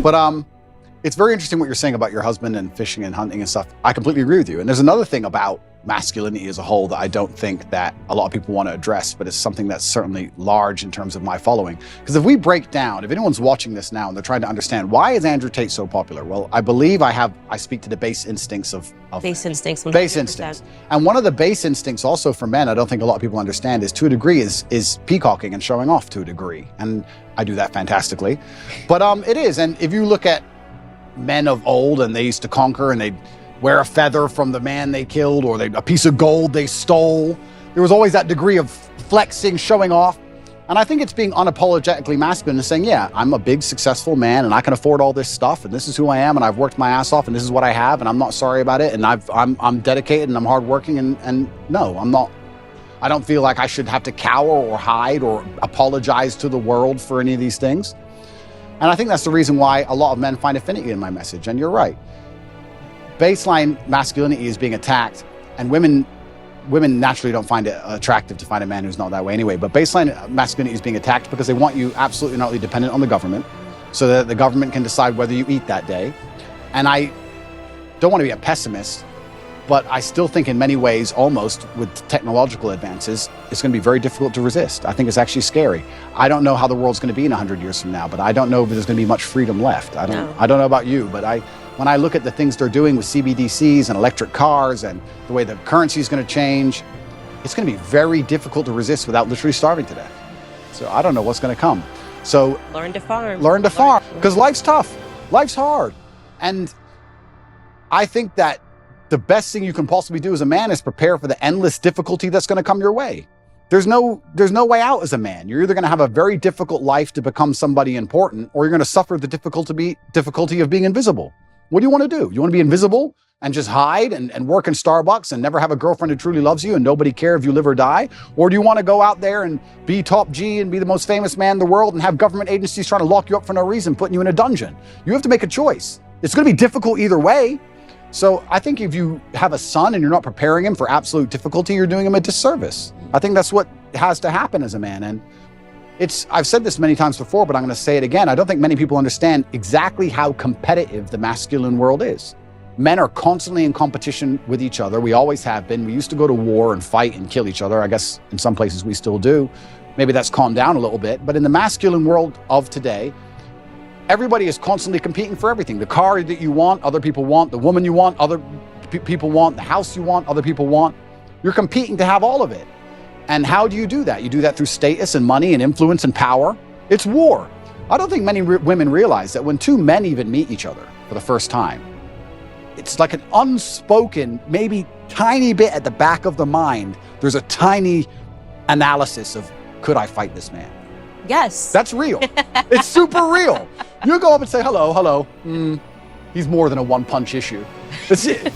But it's very interesting what you're saying about your husband and fishing and hunting and stuff. I completely agree with you. And there's another thing about masculinity as a whole that I don't think that a lot of people want to address, but it's something that's certainly large in terms of my following. Because if we break down, if anyone's watching this now and they're trying to understand, why is Andrew Tate so popular? Well, I believe I speak to the base instincts of base instincts. 100%. Base instincts. And one of the base instincts also for men, I don't think a lot of people understand, is to a degree is peacocking and showing off to a degree. And I do that fantastically. But it is. And if you look at men of old, and they used to conquer, and they'd wear a feather from the man they killed, or a piece of gold they stole. There was always that degree of flexing, showing off. And I think it's being unapologetically masculine and saying, yeah, I'm a big, successful man, and I can afford all this stuff, and this is who I am, and I've worked my ass off, and this is what I have, and I'm not sorry about it, and I'm dedicated, and I'm hardworking, and no, I'm not. I don't feel like I should have to cower or hide or apologize to the world for any of these things. And I think that's the reason why a lot of men find affinity in my message. And you're right. Baseline masculinity is being attacked, and women naturally don't find it attractive to find a man who's not that way anyway. But baseline masculinity is being attacked because they want you absolutely not dependent on the government, so that the government can decide whether you eat that day. And I don't want to be a pessimist, but I still think in many ways, almost with technological advances, it's going to be very difficult to resist. I think it's actually scary. I don't know how the world's going to be in 100 years from now, but I don't know if there's going to be much freedom left. I don't know about you, but when I look at the things they're doing with CBDCs and electric cars and the way the currency is going to change, it's going to be very difficult to resist without literally starving to death. So I don't know what's going to come. So learn to farm. Learn to farm, because life's tough. Life's hard. And I think that the best thing you can possibly do as a man is prepare for the endless difficulty that's going to come your way. There's no way out as a man. You're either going to have a very difficult life to become somebody important, or you're going to suffer the difficulty of being invisible. What do you want to do? You want to be invisible and just hide and work in Starbucks and never have a girlfriend who truly loves you and nobody care if you live or die? Or do you want to go out there and be top G and be the most famous man in the world and have government agencies trying to lock you up for no reason, putting you in a dungeon? You have to make a choice. It's going to be difficult either way. So I think if you have a son and you're not preparing him for absolute difficulty, you're doing him a disservice. I think that's what has to happen as a man. And I've said this many times before, but I'm going to say it again. I don't think many people understand exactly how competitive the masculine world is. Men are constantly in competition with each other. We always have been. We used to go to war and fight and kill each other. I guess in some places we still do. Maybe that's calmed down a little bit. But in the masculine world of today, everybody is constantly competing for everything. The car that you want, other people want. The woman you want, other people want. The house you want, other people want. You're competing to have all of it. And how do you do that? You do that through status and money and influence and power. It's war. I don't think many women realize that when two men even meet each other for the first time, it's like an unspoken, maybe tiny bit at the back of the mind, there's a tiny analysis of, could I fight this man? Yes. That's real. It's super real. You go up and say, hello. He's more than a one-punch issue. That's it.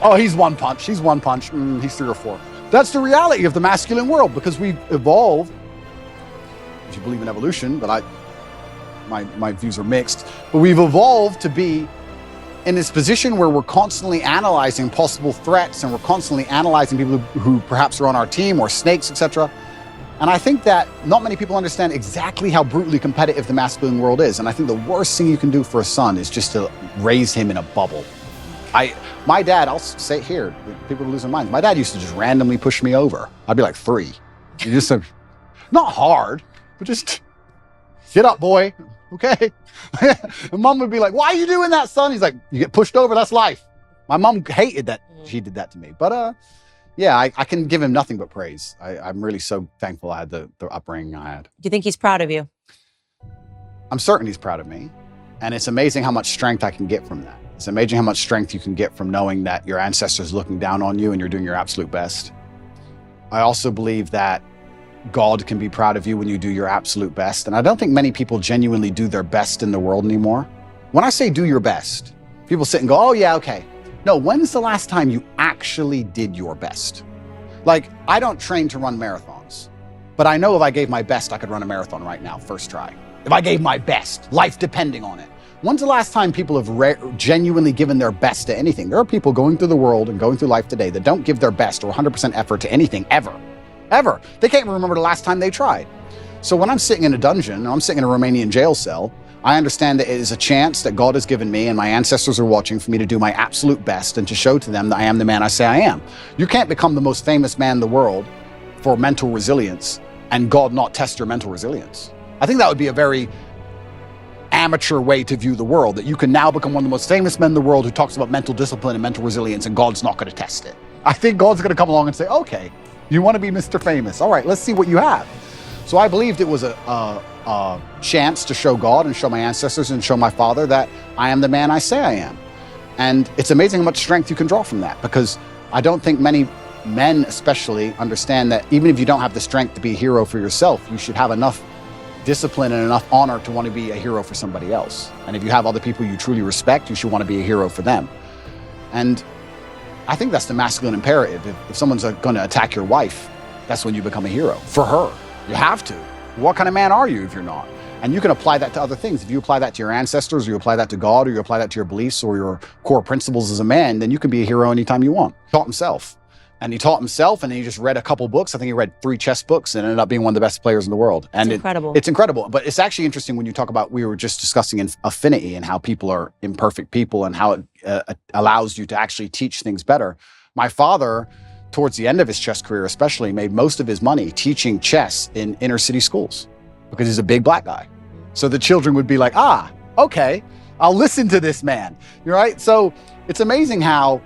Oh, he's one punch. He's one punch. He's 3 or 4. That's the reality of the masculine world, because we've evolved, if you believe in evolution, but my views are mixed, but we've evolved to be in this position where we're constantly analyzing possible threats, and we're constantly analyzing people who perhaps are on our team, or snakes, etc. And I think that not many people understand exactly how brutally competitive the masculine world is. And I think the worst thing you can do for a son is just to raise him in a bubble. My dad, I'll say it here, people lose their minds. My dad used to just randomly push me over. I'd be like 3. You just not hard, but just get up, boy. Okay. And mom would be like, why are you doing that, son? He's like, you get pushed over, that's life. My mom hated that he did that to me. But yeah, I can give him nothing but praise. I'm really so thankful I had the upbringing I had. Do you think he's proud of you? I'm certain he's proud of me. And it's amazing how much strength I can get from that. It's amazing how much strength you can get from knowing that your ancestors are looking down on you and you're doing your absolute best. I also believe that God can be proud of you when you do your absolute best. And I don't think many people genuinely do their best in the world anymore. When I say do your best, people sit and go, oh yeah, okay. No, when's the last time you actually did your best? Like, I don't train to run marathons, but I know if I gave my best, I could run a marathon right now, first try. If I gave my best, life depending on it. When's the last time people have genuinely given their best to anything? There are people going through the world and going through life today that don't give their best or 100% effort to anything ever. Ever. They can't even remember the last time they tried. So when I'm sitting in a dungeon, I'm sitting in a Romanian jail cell, I understand that it is a chance that God has given me and my ancestors are watching for me to do my absolute best and to show to them that I am the man I say I am. You can't become the most famous man in the world for mental resilience and God not test your mental resilience. I think that would be a very amateur way to view the world, that you can now become one of the most famous men in the world who talks about mental discipline and mental resilience and God's not going to test it. I think God's going to come along and say, okay, you want to be Mr. Famous. All right, let's see what you have. So I believed it was a chance to show God and show my ancestors and show my father that I am the man I say I am. And it's amazing how much strength you can draw from that, because I don't think many men especially understand that even if you don't have the strength to be a hero for yourself, you should have enough discipline and enough honor to want to be a hero for somebody else. And if you have other people you truly respect, you should want to be a hero for them. And I think that's the masculine imperative. If someone's going to attack your wife, that's when you become a hero for her. You have to. What kind of man are you if you're not? And you can apply that to other things. If you apply that to your ancestors, or you apply that to God, or you apply that to your beliefs or your core principles as a man, then you can be a hero anytime you want. He taught himself. And he taught himself, and then he just read a couple books. I think he read 3 chess books and ended up being one of the best players in the world. And it's incredible. It's incredible. But it's actually interesting when you talk about, we were just discussing affinity and how people are imperfect people and how it allows you to actually teach things better. My father, towards the end of his chess career especially, made most of his money teaching chess in inner city schools because he's a big black guy. So the children would be like, okay, I'll listen to this man. You're right. So it's amazing how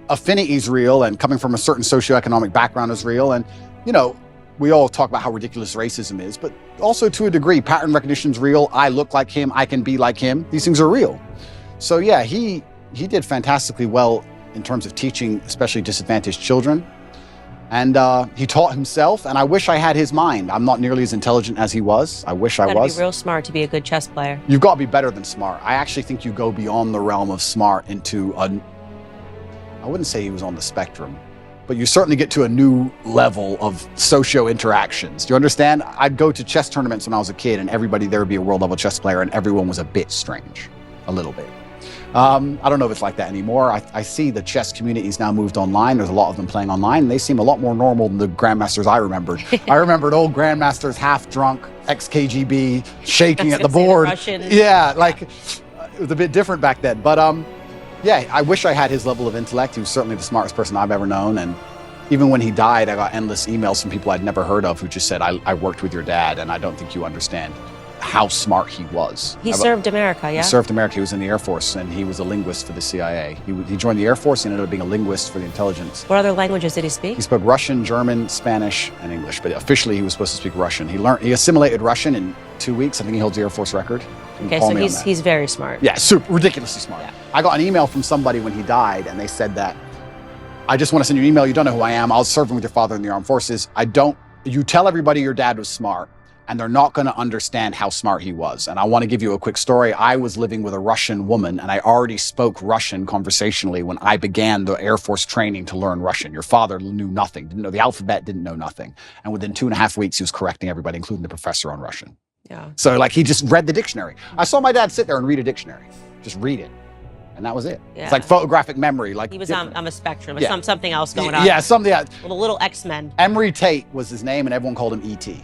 affinity is real, and coming from a certain socioeconomic background is real. And, you know, we all talk about how ridiculous racism is, but also to a degree, pattern recognition is real. I look like him. I can be like him. These things are real. So yeah, he did fantastically well in terms of teaching, especially disadvantaged children. And he taught himself, and I wish I had his mind. I'm not nearly as intelligent as he was. I wish I was. You gotta be real smart to be a good chess player. You've got to be better than smart. I actually think you go beyond the realm of smart into I wouldn't say he was on the spectrum, but you certainly get to a new level of socio interactions. Do you understand? I'd go to chess tournaments when I was a kid, and everybody there would be a world level chess player, and everyone was a bit strange, a little bit. I don't know if it's like that anymore. I see the chess communities now moved online. There's a lot of them playing online, and they seem a lot more normal than the grandmasters I remembered. I remembered old grandmasters, half drunk, ex-KGB, shaking at the board. Yeah, like it was a bit different back then. But yeah, I wish I had his level of intellect. He was certainly the smartest person I've ever known. And even when he died, I got endless emails from people I'd never heard of who just said, I worked with your dad, and I don't think you understand how smart he was. He served America, yeah? He served America. He was in the Air Force, and he was a linguist for the CIA. He joined the Air Force and ended up being a linguist for the intelligence. What other languages did he speak? He spoke Russian, German, Spanish, and English, but officially he was supposed to speak Russian. He assimilated Russian in 2 weeks. I think he holds the Air Force record. Okay, so he's very smart. Yeah, super, ridiculously smart. Yeah. I got an email from somebody when he died, and they said that, I just want to send you an email. You don't know who I am. I was serving with your father in the armed forces. You tell everybody your dad was smart, and they're not going to understand how smart he was. And I want to give you a quick story. I was living with a Russian woman, and I already spoke Russian conversationally when I began the Air Force training to learn Russian. Your father knew nothing, didn't know the alphabet, didn't know nothing. And within 2.5 weeks, he was correcting everybody, including the professor on Russian. Yeah. So like he just read the dictionary. I saw my dad sit there and read a dictionary, just read it. And that was it. Yeah. It's like photographic memory. Like he was on a spectrum, something else going on. Yeah, something else. The little X-Men. Andrew Tate was his name, and everyone called him E.T.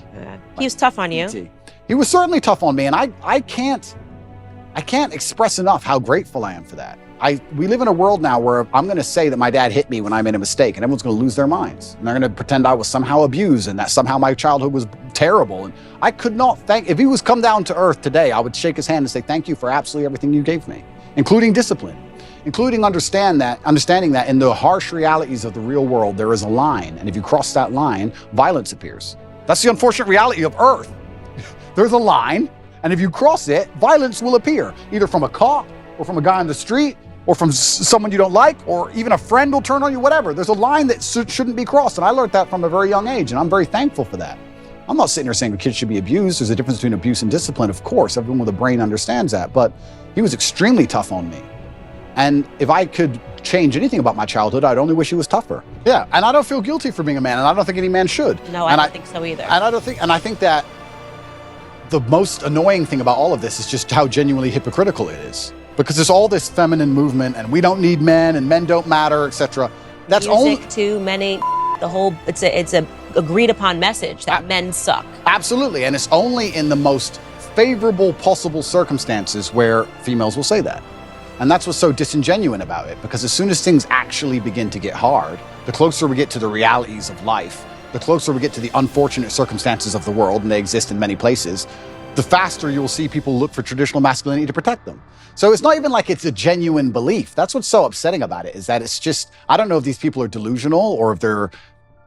He was tough on you. E.T. He was certainly tough on me, and I can't express enough how grateful I am for that. We live in a world now where I'm going to say that my dad hit me when I made a mistake, and everyone's going to lose their minds. And they're going to pretend I was somehow abused and that somehow my childhood was terrible. And I could not if he was come down to earth today, I would shake his hand and say, thank you for absolutely everything you gave me, including discipline, including understanding that in the harsh realities of the real world, there is a line. And if you cross that line, violence appears. That's the unfortunate reality of earth. There's a line, and if you cross it, violence will appear, either from a cop or from a guy on the street, or from someone you don't like, or even a friend will turn on you, whatever. There's a line that shouldn't be crossed, and I learned that from a very young age, and I'm very thankful for that. I'm not sitting here saying the kids should be abused. There's a difference between abuse and discipline, of course. Everyone with a brain understands that, but he was extremely tough on me. And if I could change anything about my childhood, I'd only wish he was tougher. Yeah, and I don't feel guilty for being a man, and I don't think any man should. No, I don't think so either. And I think that the most annoying thing about all of this is just how genuinely hypocritical it is. Because there's all this feminine movement, and we don't need men, and men don't matter, etc. That's music too. Men ain't the whole. It's a agreed upon message that men suck. Absolutely, and it's only in the most favorable possible circumstances where females will say that. And that's what's so disingenuous about it, because as soon as things actually begin to get hard, the closer we get to the realities of life, the closer we get to the unfortunate circumstances of the world, and they exist in many places, the faster you'll see people look for traditional masculinity to protect them. So it's not even like it's a genuine belief. That's what's so upsetting about it, is that it's just, I don't know if these people are delusional or if they're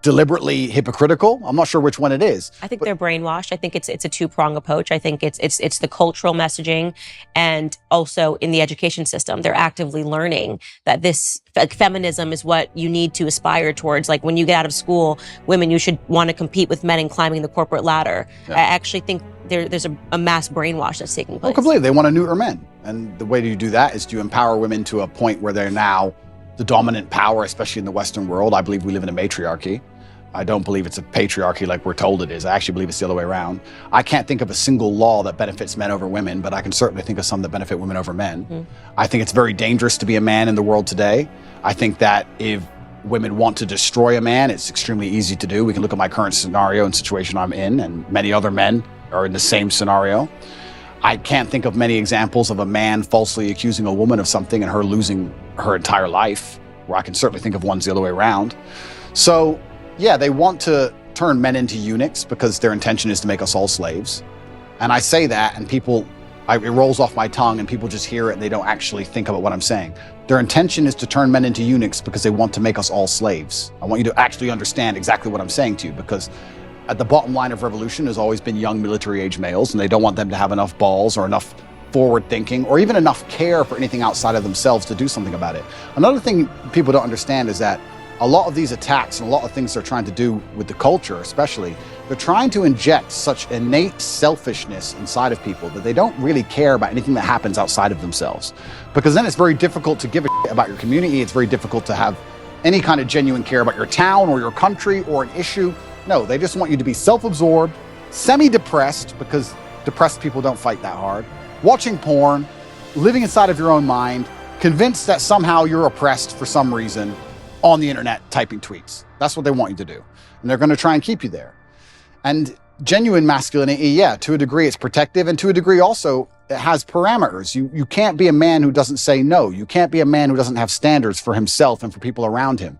deliberately hypocritical. I'm not sure which one it is. I think they're brainwashed. I think it's a two-pronged approach. I think it's the cultural messaging, and also in the education system, they're actively learning that this feminism is what you need to aspire towards. Like when you get out of school, women, you should want to compete with men in climbing the corporate ladder. Yeah. I actually think there's a mass brainwash that's taking place. Oh, completely. They want to neuter men. And the way you do that is to empower women to a point where they're now the dominant power, especially in the Western world. I believe we live in a matriarchy. I don't believe it's a patriarchy like we're told it is. I actually believe it's the other way around. I can't think of a single law that benefits men over women, but I can certainly think of some that benefit women over men. Mm. I think it's very dangerous to be a man in the world today. I think that if women want to destroy a man, it's extremely easy to do. We can look at my current scenario and situation I'm in, and many other men are in the same scenario. I can't think of many examples of a man falsely accusing a woman of something and her losing her entire life, where I can certainly think of ones the other way around. So yeah, they want to turn men into eunuchs because their intention is to make us all slaves. And I say that and it rolls off my tongue and people just hear it and they don't actually think about what I'm saying. Their intention is to turn men into eunuchs because they want to make us all slaves. I want you to actually understand exactly what I'm saying to you, because at the bottom line of revolution has always been young military-age males, and they don't want them to have enough balls or enough forward thinking or even enough care for anything outside of themselves to do something about it. Another thing people don't understand is that a lot of these attacks and a lot of things they're trying to do with the culture especially, they're trying to inject such innate selfishness inside of people that they don't really care about anything that happens outside of themselves. Because then it's very difficult to give a shit about your community. It's very difficult to have any kind of genuine care about your town or your country or an issue. No, they just want you to be self-absorbed, semi-depressed, because depressed people don't fight that hard, watching porn, living inside of your own mind, convinced that somehow you're oppressed for some reason, on the internet typing tweets. That's what they want you to do. And they're going to try and keep you there. And genuine masculinity, yeah, to a degree it's protective, and to a degree also it has parameters. You can't be a man who doesn't say no. You can't be a man who doesn't have standards for himself and for people around him.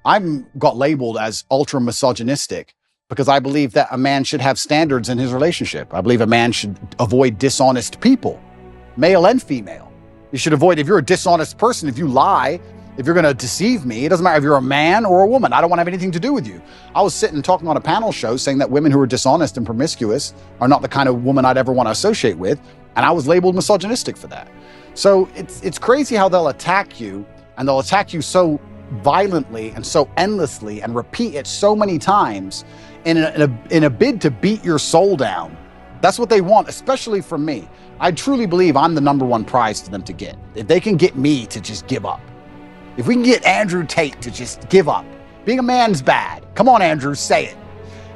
I've got labeled as ultra misogynistic because I believe that a man should have standards in his relationship. I believe a man should avoid dishonest people, male and female. You should avoid, if you're a dishonest person, if you lie, if you're going to deceive me, it doesn't matter if you're a man or a woman. I don't want to have anything to do with you. I was sitting talking on a panel show saying that women who are dishonest and promiscuous are not the kind of woman I'd ever want to associate with. And I was labeled misogynistic for that. So it's crazy how they'll attack you, and they'll attack you so violently and so endlessly and repeat it so many times in a bid to beat your soul down. That's what they want, especially from me. I truly believe I'm the number one prize for them to get. If they can get me to just give up. If we can get Andrew Tate to just give up. Being a man's bad. Come on, Andrew, say it.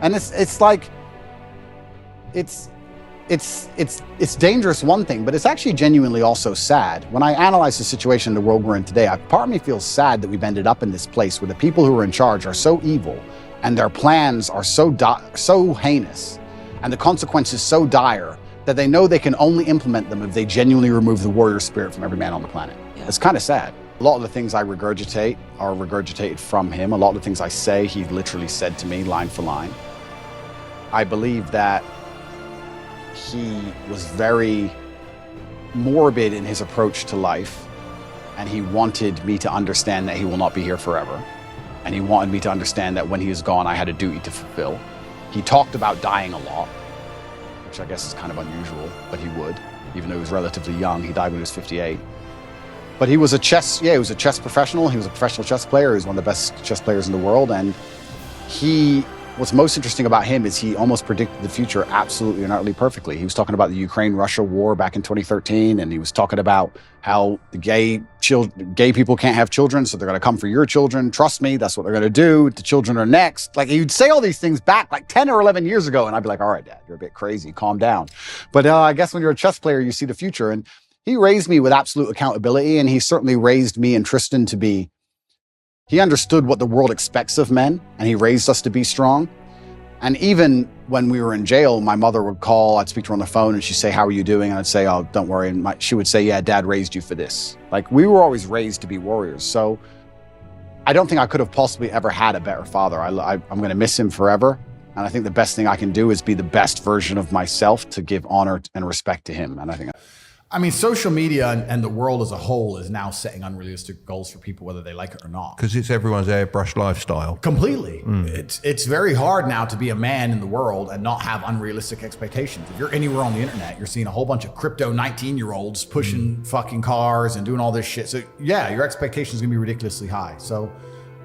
And it's like, it's dangerous, one thing, but it's actually genuinely also sad. When I analyze the situation in the world we're in today, part of me feels sad that we've ended up in this place where the people who are in charge are so evil and their plans are so heinous and the consequences so dire that they know they can only implement them if they genuinely remove the warrior spirit from every man on the planet. Yeah. It's kind of sad. A lot of the things I regurgitate are regurgitated from him. A lot of the things I say, he literally said to me line for line. I believe that he was very morbid in his approach to life, and he wanted me to understand that he will not be here forever. And he wanted me to understand that when he is gone, I had a duty to fulfill. He talked about dying a lot, which I guess is kind of unusual, but he would, even though he was relatively young. He died when he was 58. But he was a chess professional. He was a professional chess player. He was one of the best chess players in the world. And what's most interesting about him is he almost predicted the future absolutely and utterly perfectly. He was talking about the Ukraine-Russia war back in 2013, and he was talking about how the gay people can't have children, so they're going to come for your children. Trust me, that's what they're going to do. The children are next. Like, he'd say all these things back like 10 or 11 years ago, and I'd be like, all right, Dad, you're a bit crazy. Calm down. But I guess when you're a chess player, you see the future. And he raised me with absolute accountability, and he certainly raised me and Tristan to be, he understood what the world expects of men, and he raised us to be strong. And even when we were in jail, my mother would call, I'd speak to her on the phone and she'd say, how are you doing? And I'd say, oh, don't worry. And she would say, yeah, Dad raised you for this. Like, we were always raised to be warriors. So I don't think I could have possibly ever had a better father. I'm going to miss him forever. And I think the best thing I can do is be the best version of myself to give honor and respect to him. And I mean, social media and the world as a whole is now setting unrealistic goals for people, whether they like it or not. Because it's everyone's airbrush lifestyle. Completely. It's very hard now to be a man in the world and not have unrealistic expectations. If you're anywhere on the internet, you're seeing a whole bunch of crypto 19-year-olds pushing fucking cars and doing all this shit. So yeah, your expectations are gonna be ridiculously high. So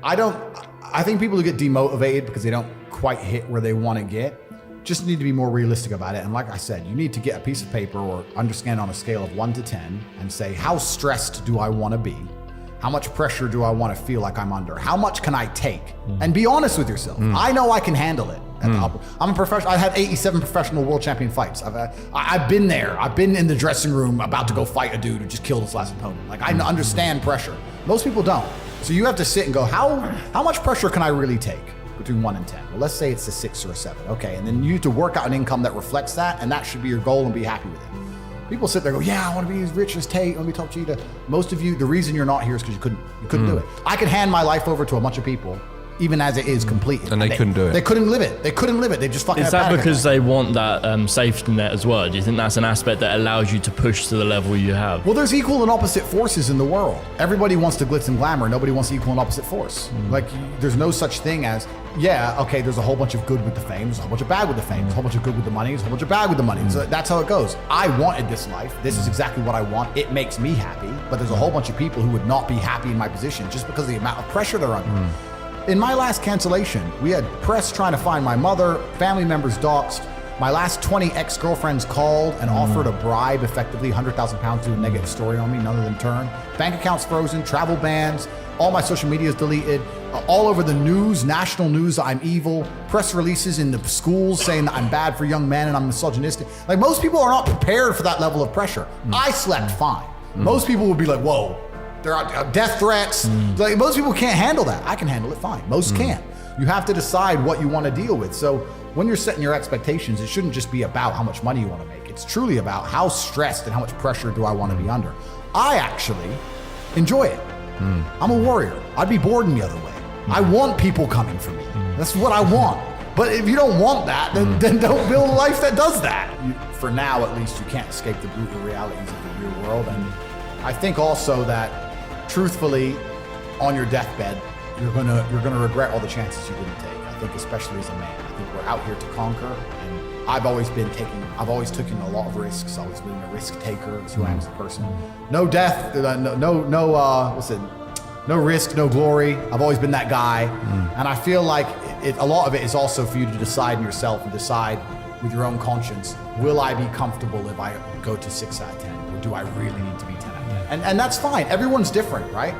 I think people who get demotivated because they don't quite hit where they want to get just need to be more realistic about it. And like I said, you need to get a piece of paper or understand on a scale of 1 to 10 and say, how stressed do I want to be? How much pressure do I want to feel like I'm under? How much can I take? And be honest with yourself. I know I can handle it. I'm a professional. I had 87 professional world champion fights. I've been there. I've been in the dressing room about to go fight a dude who just killed his last opponent. Like, I understand pressure. Most people don't. So you have to sit and go, how much pressure can I really take? Between 1 and 10. Well, let's say it's a 6 or a 7. Okay, and then you need to work out an income that reflects that, and that should be your goal, and be happy with it. People sit there and go, yeah, I want to be as rich as Tate. I want to be top cheetah. Most of you, the reason you're not here is because you couldn't do it. I could hand my life over to a bunch of people, even as it is completely. And they couldn't do it. They couldn't live it. They couldn't live it. They just fucking. Is that because they want that safety net as well? Do you think that's an aspect that allows you to push to the level you have? Well, there's equal and opposite forces in the world. Everybody wants to glitz and glamour. Nobody wants equal and opposite force. Like, there's no such thing as, yeah, okay, there's a whole bunch of good with the fame, there's a whole bunch of bad with the fame, there's a whole bunch of good with the money, there's a whole bunch of bad with the money. So that's how it goes. I wanted this life. This is exactly what I want. It makes me happy. But there's a whole bunch of people who would not be happy in my position just because of the amount of pressure they're under. In my last cancellation, we had press trying to find my mother, family members doxxed. My last 20 ex-girlfriends called and offered a bribe, effectively 100,000 pounds, to do a negative story on me, none of them turned. Bank accounts frozen, travel bans, all my social media is deleted, all over the news, national news, I'm evil, press releases in the schools saying that I'm bad for young men and I'm misogynistic. Like, most people are not prepared for that level of pressure. I slept fine. Most people would be like, whoa, there are death threats. Like, most people can't handle that. I can handle it fine. Most can't. You have to decide what you want to deal with. So when you're setting your expectations, it shouldn't just be about how much money you want to make. It's truly about how stressed and how much pressure do I want to be under. I actually enjoy it. I'm a warrior. I'd be bored in the other way. I want people coming for me. That's what I want. But if you don't want that, then don't build a life that does that. For now, at least, you can't escape the brutal realities of the real world. And I think also that, truthfully, on your deathbed, you're gonna regret all the chances you didn't take. I think, especially as a man, I think we're out here to conquer, and I've always taken a lot of risks. I've always been a risk taker. It's who I am as a person. No death, no risk, no glory. I've always been that guy, and I feel like a lot of it is also for you to decide in yourself and decide with your own conscience: will I be comfortable if I go to 6 out of 10, or do I really need to be 10 out of 10? And that's fine. Everyone's different, right?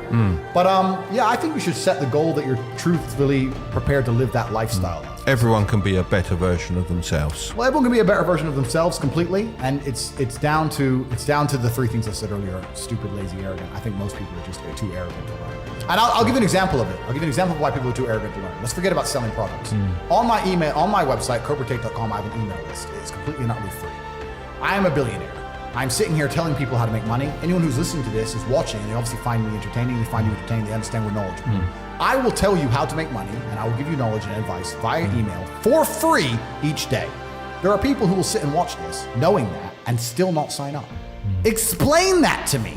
But yeah, I think you should set the goal that you're truthfully prepared to live that lifestyle. Everyone can be a better version of themselves. Well, everyone can be a better version of themselves completely, and it's down to the 3 things I said earlier: stupid, lazy, arrogant. I think most people are just too arrogant to learn. And I'll give you an example of it. I'll give you an example of why people are too arrogant to learn. Let's forget about selling products. On my website, cobratate.com, I have an email list. It's completely and utterly free. I am a billionaire. I'm sitting here telling people how to make money. Anyone who's listening to this is watching, and they obviously find me entertaining. They find you entertaining. They understand we're knowledgeable. I will tell you how to make money, and I will give you knowledge and advice via email for free each day. There are people who will sit and watch this knowing that and still not sign up. Explain that to me.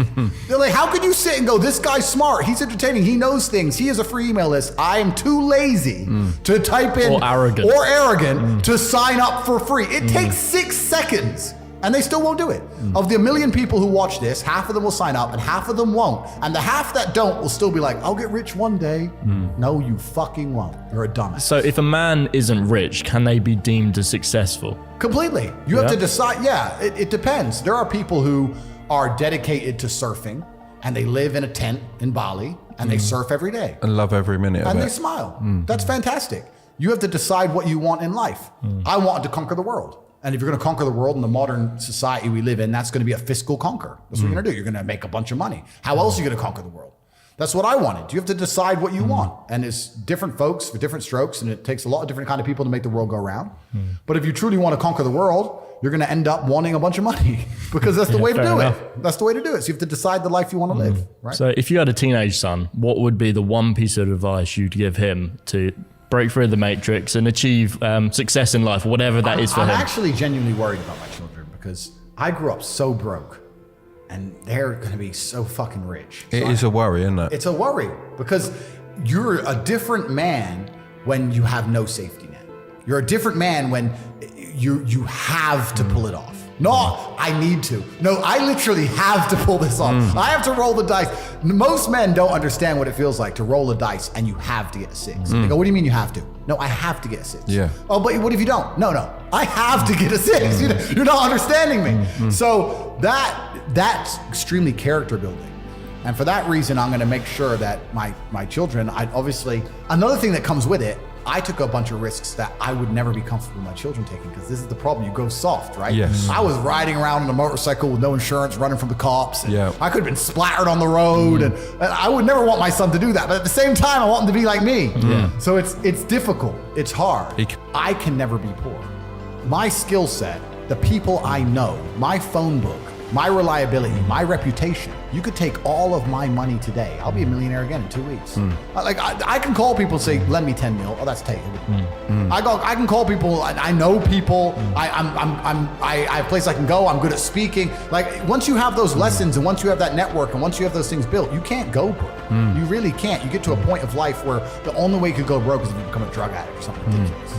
They're like, how could you sit and go, this guy's smart, he's entertaining, he knows things, he has a free email list. I am too lazy to type in or arrogant to sign up for free. It takes 6 seconds. And they still won't do it. Of the 1 million people who watch this, half of them will sign up and half of them won't. And the half that don't will still be like, I'll get rich one day. No, you fucking won't. You're a dumbass. So if a man isn't rich, can they be deemed as successful? Completely. You have to decide. Yeah, it depends. There are people who are dedicated to surfing, and they live in a tent in Bali, and they surf every day. And love every minute of it. And they smile. That's fantastic. You have to decide what you want in life. I wanted to conquer the world. And if you're going to conquer the world in the modern society we live in, that's going to be a fiscal conquer. That's what you're going to do. You're going to make a bunch of money. How else are you going to conquer the world? That's what I wanted. You have to decide what you want. And it's different folks for different strokes, and it takes a lot of different kind of people to make the world go round. But if you truly want to conquer the world, you're going to end up wanting a bunch of money because that's the way to do it. That's the way to do it. So you have to decide the life you want to live, right? So if you had a teenage son, what would be the one piece of advice you'd give him to break through the matrix and achieve success in life, whatever that is for him? I'm actually genuinely worried about my children because I grew up so broke. And they're going to be so fucking rich. It is a worry, isn't it? It's a worry because you're a different man when you have no safety net. You're a different man when you have to pull it off. No, I need to. No, I literally have to pull this off. I have to roll the dice. Most men don't understand what it feels like to roll a dice and you have to get a 6. They go, what do you mean you have to? No, I have to get a 6. Yeah. Oh, but what if you don't? No, I have to get a 6. You're not understanding me. So that's extremely character building. And for that reason, I'm going to make sure that my children, another thing that comes with it, I took a bunch of risks that I would never be comfortable with my children taking because this is the problem. You go soft, right? Yes. I was riding around on a motorcycle with no insurance, running from the cops. And Yeah. I could have been splattered on the road, and I would never want my son to do that. But at the same time, I want him to be like me. Yeah. So it's difficult. It's hard. I can never be poor. My skill set, the people I know, my phone book, my reliability, my reputation. You could take all of my money today. I'll be a millionaire again in 2 weeks. I can call people and say, lend me 10 mil. Oh, that's Tate. I can call people. I know people. I have a place I can go. I'm good at speaking. Like once you have those lessons and once you have that network and once you have those things built, you can't go broke. You really can't. You get to a point of life where the only way you could go broke is if you become a drug addict or something ridiculous.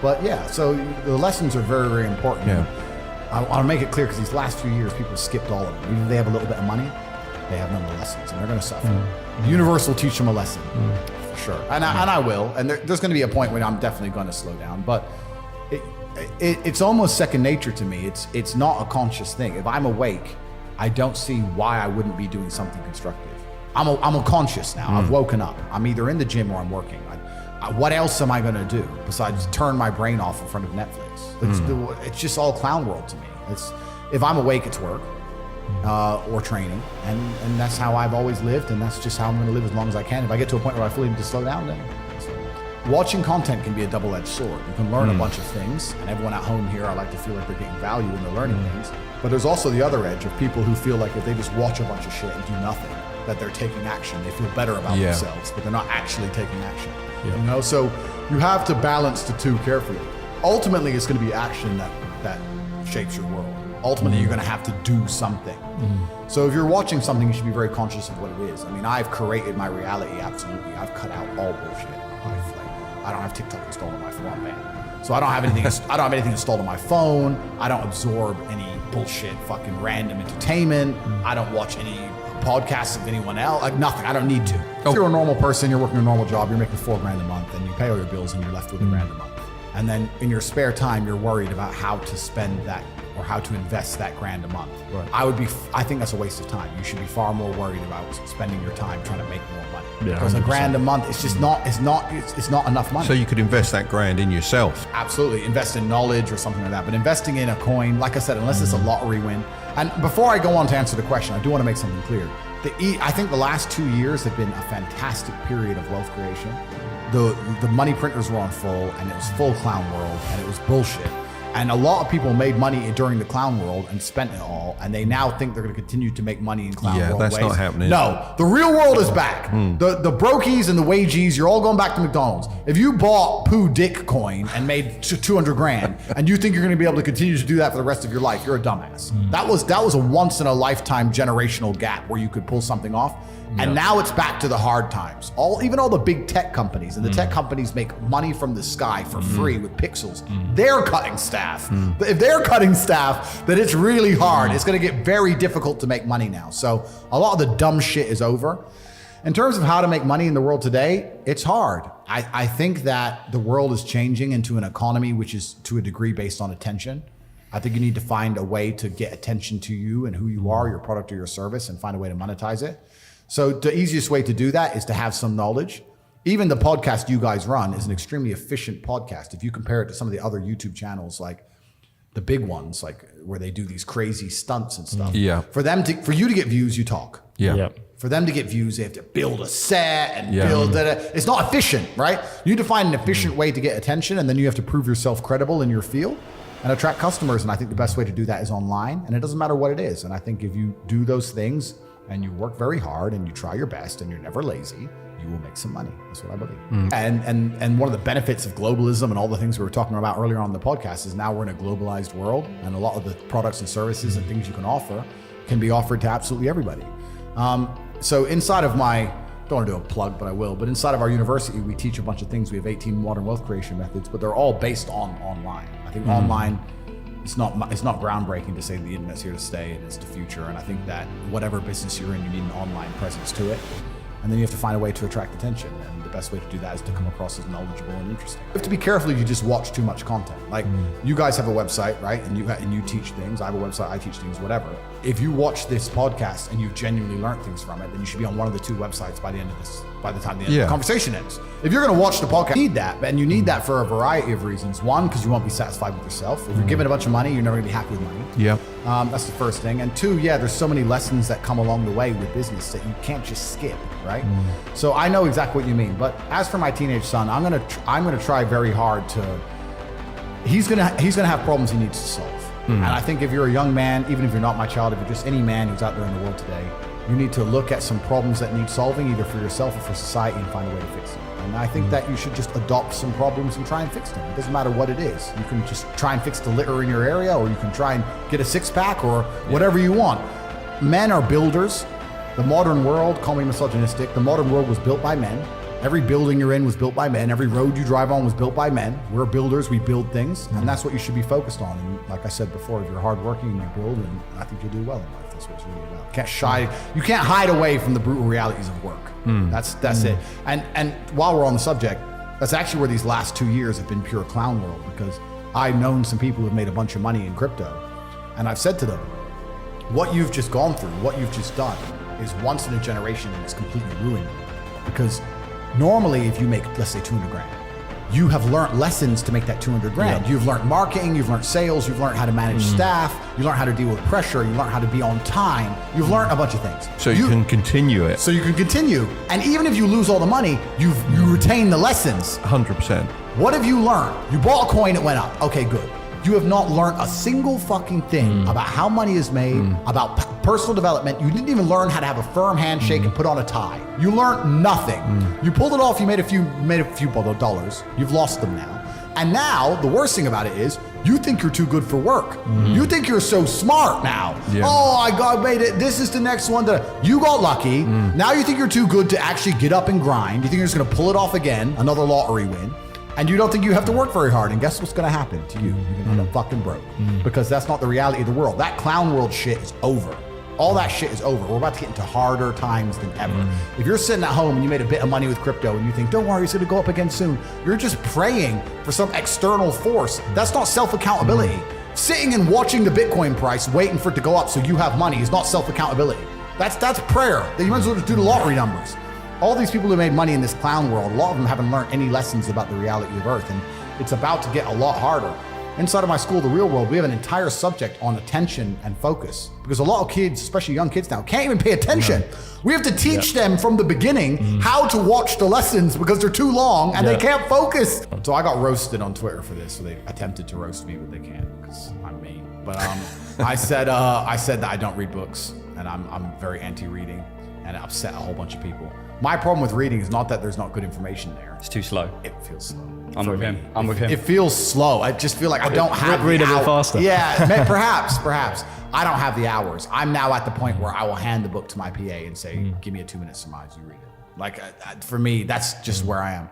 But yeah, so the lessons are very, very important. Yeah. I want to make it clear because these last few years, people skipped all of them. Even if they have a little bit of money, they have none of the lessons, and they're going to suffer. The universe will teach them a lesson, for sure. And I will. And there's going to be a point when I'm definitely going to slow down. But it's almost second nature to me. It's not a conscious thing. If I'm awake, I don't see why I wouldn't be doing something constructive. I'm a conscious now. I've woken up. I'm either in the gym or I'm working. What else am I going to do besides turn my brain off in front of Netflix? It's just all clown world to me. If I'm awake, it's work or training, and that's how I've always lived, and that's just how I'm going to live as long as I can. If I get to a point where I fully need to slow down, then watching content can be a double-edged sword. You can learn a bunch of things, and everyone at home here, I like to feel like they're getting value when they're learning things. But there's also the other edge of people who feel like if they just watch a bunch of shit and do nothing, that they're taking action. They feel better about themselves, but they're not actually taking action. Yeah. So you have to balance the two carefully. Ultimately, it's going to be action that shapes your world. Ultimately, you're going to have to do something. So if you're watching something, you should be very conscious of what it is. I mean, I've created my reality, absolutely. I've cut out all bullshit. I don't have TikTok installed on my phone, man. So I don't have anything installed on my phone. I don't absorb any bullshit, fucking random entertainment. I don't watch any podcasts of anyone else, like nothing. I don't need to. If you're a normal person, you're working a normal job, you're making $4 grand a month, and you pay all your bills, and you're left with $1 grand a month. And then in your spare time, you're worried about how to spend that or how to invest that $1 grand a month. Right. I think that's a waste of time. You should be far more worried about spending your time trying to make more money. Yeah, because 100%. $1 grand a month, it's just not enough money. So you could invest that $1 grand in yourself. Absolutely, invest in knowledge or something like that. But investing in a coin, like I said, unless it's a lottery win. And before I go on to answer the question, I do want to make something clear. I think the last 2 years have been a fantastic period of wealth creation. The money printers were on full, and it was full clown world, and it was bullshit. And a lot of people made money during the clown world and spent it all, and they now think they're going to continue to make money in clown world that's ways. not happening. No, the real world is back. The brokies and the wages, you're all going back to McDonald's. If you bought Pooh Dick coin and made 200 grand, and you think you're going to be able to continue to do that for the rest of your life, you're a dumbass. That was a once in a lifetime generational gap where you could pull something off. And now it's back to the hard times. Even all the big tech companies, and the tech companies make money from the sky for free with pixels. They're cutting staff. If they're cutting staff, then it's really hard. It's going to get very difficult to make money now. So a lot of the dumb shit is over. In terms of how to make money in the world today, it's hard. I think that the world is changing into an economy which is to a degree based on attention. I think you need to find a way to get attention to you and who you are, your product or your service, and find a way to monetize it. So the easiest way to do that is to have some knowledge. Even the podcast you guys run is an extremely efficient podcast. If you compare it to some of the other YouTube channels, like the big ones, like where they do these crazy stunts and stuff. Yeah. For you to get views, you talk. Yeah. For them to get views, they have to build a set and build that. It's not efficient, right? You need to find an efficient way to get attention, and then you have to prove yourself credible in your field and attract customers. And I think the best way to do that is online, and it doesn't matter what it is. And I think if you do those things and you work very hard and you try your best and you're never lazy, you will make some money. That's what I believe. And one of the benefits of globalism and all the things we were talking about earlier on the podcast is now we're in a globalized world, and a lot of the products and services and things you can offer can be offered to absolutely everybody. So inside of my, don't want to do a plug, but I will, but inside of our university, we teach a bunch of things. We have 18 modern wealth creation methods, but they're all based on online. I think online, it's not groundbreaking to say the internet's here to stay and it's the future. And I think that whatever business you're in, you need an online presence to it. And then you have to find a way to attract attention. And the best way to do that is to come across as knowledgeable and interesting. You have to be careful if you just watch too much content. Like you guys have a website, right? And you teach things. I have a website, I teach things, whatever. If you watch this podcast and you've genuinely learned things from it, then you should be on one of the two websites by the time the conversation ends. If you're going to watch the podcast, you need that. And you need that for a variety of reasons. One, because you won't be satisfied with yourself. If you're given a bunch of money, you're never going to be happy with money. Yeah. That's the first thing. And two, there's so many lessons that come along the way with business that you can't just skip, right? So I know exactly what you mean. But as for my teenage son, I'm gonna try very hard to. He's gonna have problems he needs to solve. And I think if you're a young man, even if you're not my child, if you're just any man who's out there in the world today, you need to look at some problems that need solving, either for yourself or for society, and find a way to fix them. And I think that you should just adopt some problems and try and fix them. It doesn't matter what it is. You can just try and fix the litter in your area, or you can try and get a six-pack, or whatever you want. Men are builders. The modern world, call me misogynistic, the modern world was built by men. Every building you're in was built by men. Every road you drive on was built by men. We're builders, we build things, and that's what you should be focused on. And like I said before, if you're hardworking and you build, and I think you'll do well in life. That's what it's really about. You can't hide away from the brutal realities of work. That's it. And while we're on the subject, that's actually where these last 2 years have been pure clown world, because I've known some people who've made a bunch of money in crypto, and I've said to them, what you've just gone through, what you've just done is once in a generation, and it's completely ruined you. Because normally if you make, let's say, 200 grand, you have learned lessons to make that 200 grand. You've learned marketing, you've learned sales, you've learned how to manage staff, you learned how to deal with pressure, you learned how to be on time, you've learned a bunch of things. So you can continue it. So you can continue. And even if you lose all the money, you retain the lessons. 100%. What have you learned? You bought a coin, it went up. Okay, good. You have not learned a single fucking thing about how money is made, about personal development. You didn't even learn how to have a firm handshake and put on a tie. You learned nothing. You pulled it off, you made a few dollars. You've lost them now. And now, the worst thing about it is, you think you're too good for work. You think you're so smart now. Yeah. Oh, I made it. This is the next one. You got lucky. Now you think you're too good to actually get up and grind. You think you're just gonna pull it off again, another lottery win. And you don't think you have to work very hard. And guess what's going to happen to you? You're going to end up fucking broke. Because that's not the reality of the world. That clown world shit is over. All that shit is over. We're about to get into harder times than ever. If you're sitting at home and you made a bit of money with crypto and you think, don't worry, it's going to go up again soon, you're just praying for some external force. That's not self-accountability. Sitting and watching the Bitcoin price, waiting for it to go up so you have money, is not self-accountability. That's prayer. You might as well just do the lottery numbers. All these people who made money in this clown world, a lot of them haven't learned any lessons about the reality of Earth, and it's about to get a lot harder. Inside of my school, The Real World, we have an entire subject on attention and focus, because a lot of kids, especially young kids now, can't even pay attention. We have to teach them from the beginning how to watch the lessons, because they're too long and they can't focus. So I got roasted on Twitter for this. So they attempted to roast me, but they can't, because I'm mean. But I said that I don't read books, and I'm very anti-reading, and it upset a whole bunch of people. My problem with reading is not that there's not good information there. It's too slow. It feels slow. I'm with him. It feels slow. I just feel like I don't have read a bit faster. Yeah, perhaps. I don't have the hours. I'm now at the point where I will hand the book to my PA and say, give me a 2-minute surmise, you read it. Like, for me, that's just where I am.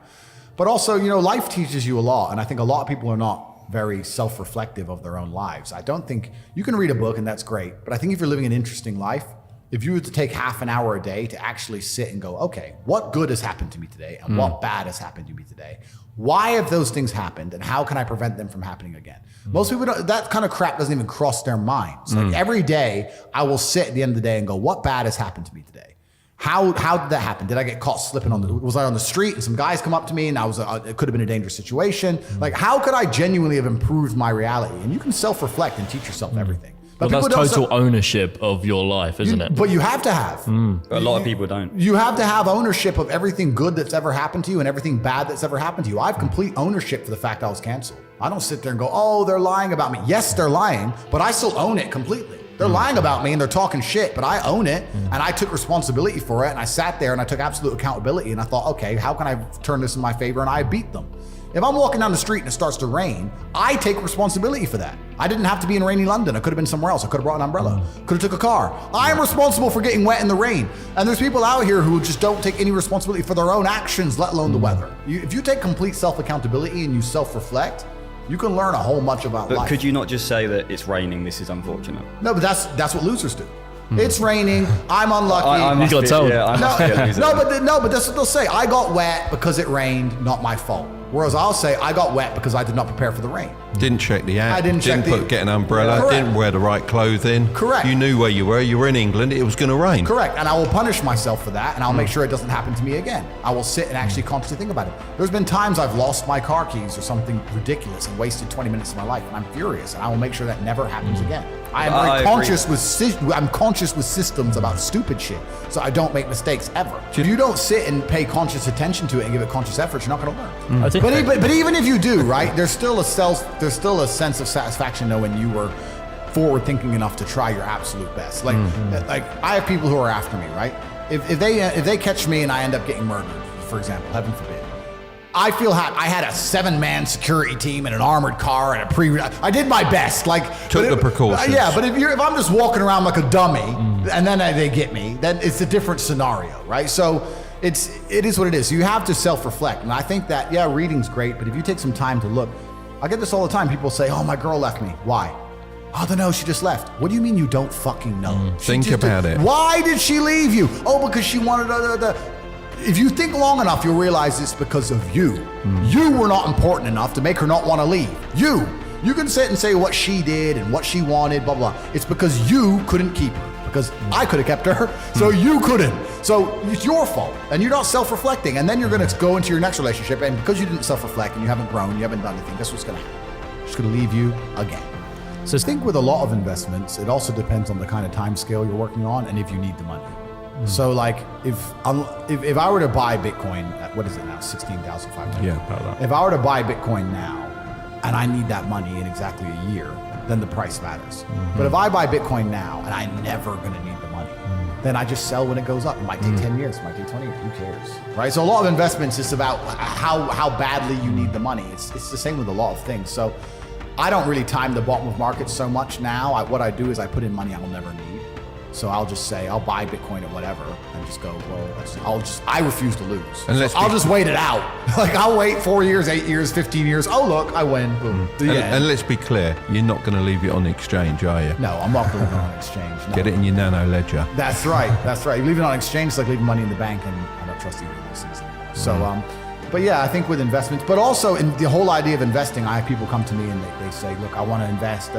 But also, life teaches you a lot. And I think a lot of people are not very self-reflective of their own lives. I don't think you can read a book and that's great. But I think if you're living an interesting life, if you were to take half an hour a day to actually sit and go, okay, what good has happened to me today and what bad has happened to me today? Why have those things happened and how can I prevent them from happening again? Most people don't, that kind of crap doesn't even cross their minds. Like every day I will sit at the end of the day and go, what bad has happened to me today? How did that happen? Did I get caught slipping was I on the street and some guys come up to me and it could have been a dangerous situation? Like, how could I genuinely have improved my reality? And you can self-reflect and teach yourself everything. Well, people that's don't total ownership of your life, isn't it? But you have to have. But a lot of people don't. You have to have ownership of everything good that's ever happened to you and everything bad that's ever happened to you. I have complete ownership for the fact I was canceled. I don't sit there and go, oh, they're lying about me. Yes, they're lying, but I still own it completely. They're lying about me and they're talking shit, but I own it and I took responsibility for it and I sat there and I took absolute accountability and I thought, okay, how can I turn this in my favor? And I beat them. If I'm walking down the street and it starts to rain, I take responsibility for that. I didn't have to be in rainy London. I could have been somewhere else. I could have brought an umbrella. Could have took a car. I am responsible for getting wet in the rain. And there's people out here who just don't take any responsibility for their own actions, let alone the weather. If you take complete self-accountability and you self-reflect, you can learn a whole bunch about life. But could you not just say that it's raining, this is unfortunate? No, but that's what losers do. It's raining. I'm unlucky. I must got be- told. Yeah, I must be a loser. No, but that's what they'll say. I got wet because it rained, not my fault. Whereas I'll say I got wet because I did not prepare for the rain. Didn't check the app. I didn't check get an umbrella. Correct. Didn't wear the right clothing. Correct. You knew where you were. You were in England. It was going to rain. Correct. And I will punish myself for that, and I'll make sure it doesn't happen to me again. I will sit and actually consciously think about it. There's been times I've lost my car keys or something ridiculous and wasted 20 minutes of my life, and I'm furious, and I will make sure that never happens again. I am I very agree. conscious with systems about stupid shit, so I don't make mistakes ever. If you don't sit and pay conscious attention to it and give it conscious effort, you're not going to learn. I think But even if you do, right, there's still a sense of satisfaction knowing you were forward thinking enough to try your absolute best. Like I have people who are after me, right? If they catch me and I end up getting murdered, for example, heaven forbid, I feel happy. I had a 7-man security team and an armored car and I did my best. Took the precautions. Yeah, but if I'm just walking around like a dummy and then they get me, then it's a different scenario, right? So it is what it is. You have to self-reflect. And I think that, yeah, reading's great, but if you take some time to look, I get this all the time. People say, oh, my girl left me. Why? I don't know, she just left. What do you mean you don't fucking know? Think about it. Why did she leave you? Oh, because she wanted If you think long enough, you'll realize it's because of you. You were not important enough to make her not want to leave. You can sit and say what she did and what she wanted, blah, blah. It's because you couldn't keep her. Because I could have kept her, so you couldn't. So it's your fault, and you're not self-reflecting. And then you're going to go into your next relationship, and because you didn't self-reflect and you haven't grown, you haven't done anything, guess what's going to happen? It's going to leave you again. So I think with a lot of investments, it also depends on the kind of time scale you're working on and if you need the money. So like if I were to buy Bitcoin at, what is it now, 16,500? Yeah, about that. If I were to buy Bitcoin now and I need that money in exactly a year, then the price matters. But if I buy Bitcoin now and I'm never going to need the money, then I just sell when it goes up. It might take 10 years, it might take 20 years, who cares? Right? So a lot of investments is about how badly you need the money. It's the same with a lot of things. So I don't really time the bottom of markets so much now. What I do is I put in money I'll never need. So I'll just say, I'll buy Bitcoin at whatever and just go, well, I refuse to lose. And So I'll just wait it out. Like I'll wait 4 years, 8 years, 15 years. Oh, look, I win. Boom. And let's be clear, you're not going to leave it on exchange, are you? No, I'm not going to leave it on exchange. No. Get it in your nano ledger. That's right. That's right. You leave it on exchange, it's like leaving money in the bank, and I don't trust either of those things anymore. So, but yeah, I think with investments, but also in the whole idea of investing, I have people come to me and they say, look, I want to invest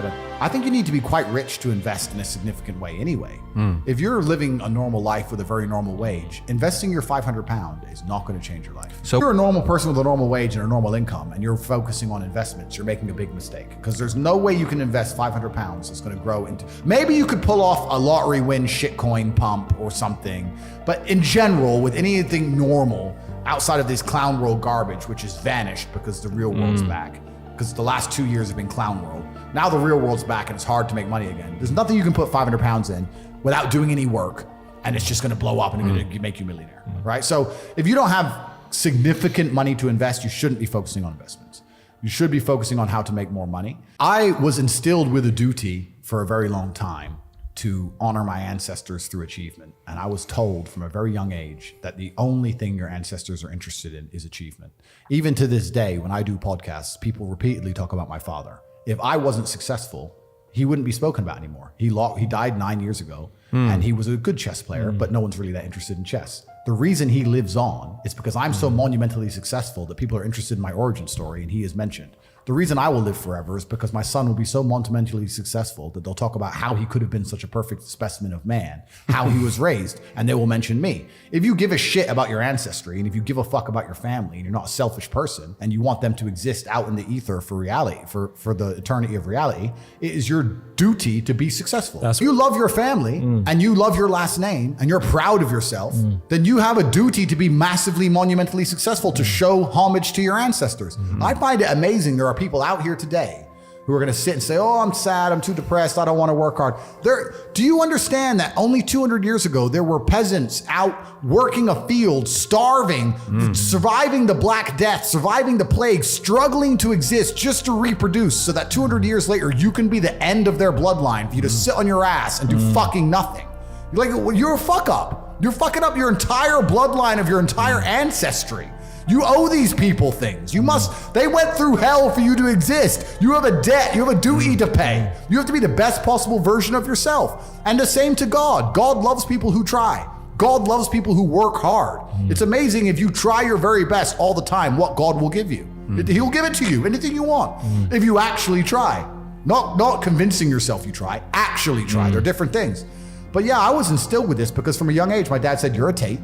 I think you need to be quite rich to invest in a significant way anyway. If you're living a normal life with a very normal wage, investing your £500 is not going to change your life. So- if you're a normal person with a normal wage and a normal income and you're focusing on investments, you're making a big mistake because there's no way you can invest £500 that's going to grow into, maybe you could pull off a lottery win shitcoin pump or something, but in general, with anything normal, outside of this clown world garbage, which has vanished because the real world's back. Because the last 2 years have been clown world. Now the real world's back and it's hard to make money again. There's nothing you can put £500 in without doing any work, and it's just going to blow up and it's going to make you a millionaire, right? So if you don't have significant money to invest, you shouldn't be focusing on investments. You should be focusing on how to make more money. I was instilled with a duty for a very long time to honor my ancestors through achievement. And I was told from a very young age that the only thing your ancestors are interested in is achievement. Even to this day, when I do podcasts, people repeatedly talk about my father. If I wasn't successful, he wouldn't be spoken about anymore. He died 9 years ago, and he was a good chess player, but no one's really that interested in chess. The reason he lives on is because I'm so monumentally successful that people are interested in my origin story, and he is mentioned. The reason I will live forever is because my son will be so monumentally successful that they'll talk about how he could have been such a perfect specimen of man, how he was raised, and they will mention me. If you give a shit about your ancestry, and if you give a fuck about your family, and you're not a selfish person, and you want them to exist out in the ether for reality, for the eternity of reality, it is your duty to be successful. If you love your family, and you love your last name, and you're proud of yourself, then you have a duty to be massively, monumentally successful, to show homage to your ancestors. I find it amazing there are people out here today who are going to sit and say, oh, I'm sad, I'm too depressed, I don't want to work hard. Do you understand that only 200 years ago, there were peasants out working a field, starving, surviving the Black Death, surviving the plague, struggling to exist just to reproduce, so that 200 years later, you can be the end of their bloodline for you to sit on your ass and do fucking nothing. You're a fuck up. You're fucking up your entire bloodline of your entire ancestry. You owe these people things. They went through hell for you to exist. You have a debt, you have a duty to pay. You have to be the best possible version of yourself. And the same to God. God loves people who try. God loves people who work hard. It's amazing if you try your very best all the time, what God will give you. He'll give it to you, anything you want, if you actually try. Not convincing yourself you try, actually try. They're different things. But yeah, I was instilled with this because from a young age, my dad said, you're a Tate.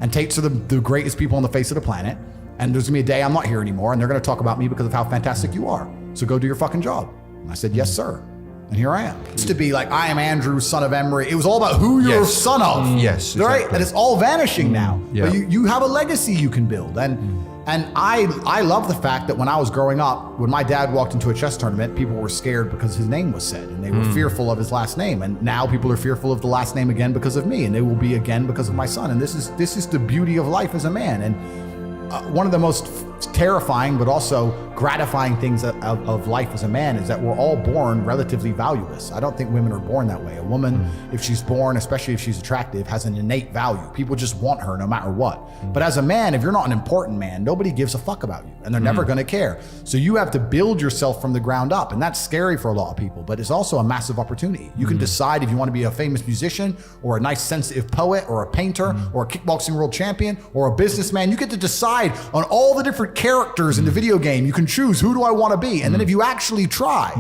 And Tates are the greatest people on the face of the planet. And there's gonna be a day I'm not here anymore, and they're gonna talk about me because of how fantastic you are. So go do your fucking job. And I said, yes, sir. And here I am. It's to be like, I am Andrew, son of Emery. It was all about who you're a son of. Yes, right? exactly. And it's all vanishing now. Yeah. But you have a legacy you can build. And I love the fact that when I was growing up, when my dad walked into a chess tournament, people were scared because his name was said, and they were fearful of his last name. And now people are fearful of the last name again because of me, and they will be again because of my son. And this is the beauty of life as a man. And one of the most terrifying but also gratifying things of life as a man is that we're all born relatively valueless. I don't think women are born that way. A woman, if she's born, especially if she's attractive, has an innate value. People just want her no matter what. But as a man, if you're not an important man, nobody gives a fuck about you, and they're never gonna care. So you have to build yourself from the ground up, and that's scary for a lot of people, but it's also a massive opportunity. You can decide if you want to be a famous musician, or a nice sensitive poet, or a painter, or a kickboxing world champion, or a businessman. You get to decide on all the different characters in the video game. You can choose, who do I want to be? And then if you actually try,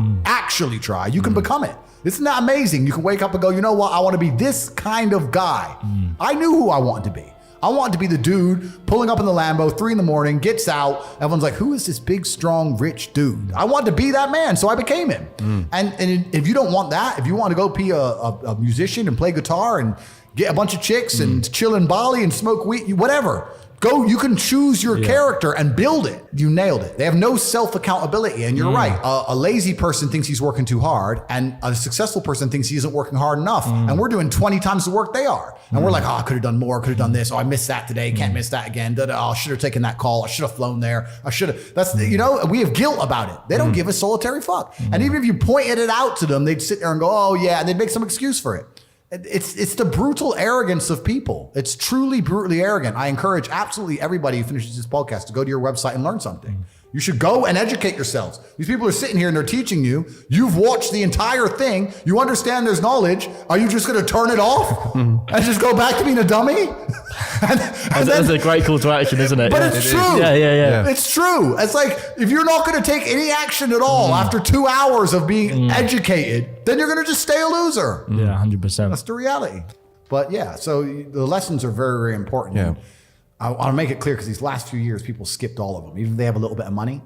you can become it. Isn't that amazing? You can wake up and go, you know what? I want to be this kind of guy. I knew who I wanted to be. I wanted to be the dude pulling up in the Lambo, 3 a.m, gets out. Everyone's like, who is this big, strong, rich dude? I wanted to be that man, so I became him. And if you don't want that, if you want to go be a musician and play guitar and get a bunch of chicks and chill in Bali and smoke weed, whatever. Go, you can choose your character and build it. You nailed it. They have no self-accountability. And you're right. A lazy person thinks he's working too hard, and a successful person thinks he isn't working hard enough. And we're doing 20 times the work they are. And we're like, oh, I could have done more, could have done this. Oh, I missed that today. Can't miss that again. Oh, I should have taken that call. I should have flown there. I should have. That's, we have guilt about it. They don't give a solitary fuck. And even if you pointed it out to them, they'd sit there and go, oh yeah, and they'd make some excuse for it. It's the brutal arrogance of people. It's truly brutally arrogant. I encourage absolutely everybody who finishes this podcast to go to your website and learn something. You should go and educate yourselves. These people are sitting here and they're teaching you. You've watched the entire thing. You understand there's knowledge. Are you just going to turn it off and just go back to being a dummy? That's a great call to action, isn't it? But it's true. Yeah. It's true. It's like, if you're not going to take any action at all after 2 hours of being educated, then you're going to just stay a loser. Yeah, 100%. That's the reality. But yeah, so the lessons are very, very important. Yeah. I want to make it clear because these last few years, people skipped all of them. Even if they have a little bit of money,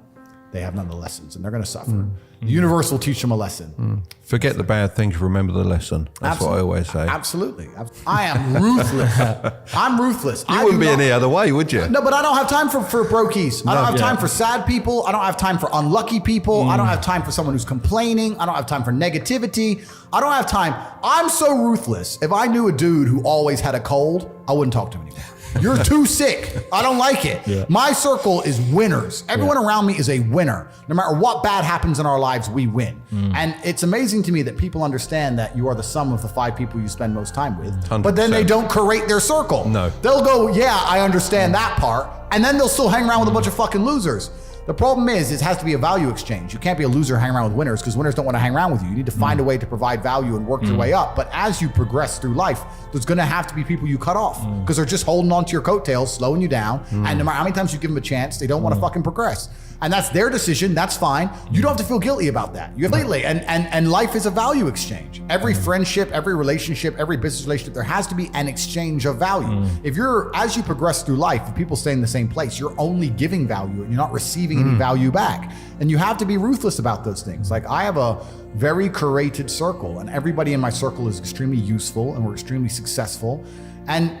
they have none of the lessons, and they're going to suffer. The universe will teach them a lesson. Forget the bad things, remember the lesson. That's what I always say. Absolutely. I am ruthless. I'm ruthless. You wouldn't be any other way, would you? No, but I don't have time for brokies. I don't have time for sad people. I don't have time for unlucky people. I don't have time for someone who's complaining. I don't have time for negativity. I don't have time. I'm so ruthless. If I knew a dude who always had a cold, I wouldn't talk to him anymore. You're too sick. I don't like it. Yeah. My circle is winners. Everyone around me is a winner. No matter what bad happens in our lives, we win. And it's amazing to me that people understand that you are the sum of the 5 people you spend most time with. 100%. But then they don't curate their circle. No. They'll go, yeah, I understand that part. And then they'll still hang around with a bunch of fucking losers. The problem is, it has to be a value exchange. You can't be a loser hanging around with winners, because winners don't want to hang around with you. You need to find a way to provide value and work your way up. But as you progress through life, there's going to have to be people you cut off, because they're just holding on to your coattails, slowing you down. And no matter how many times you give them a chance, they don't want to fucking progress. and that's their decision. That's fine. You don't have to feel guilty about that. You completely, and life is a value exchange. Every friendship, every relationship, every business relationship, there has to be an exchange of value. If as you progress through life, if people stay in the same place, you're only giving value and you're not receiving any value back. And you have to be ruthless about those things. Like, I have a very curated circle, and everybody in my circle is extremely useful, and we're extremely successful. And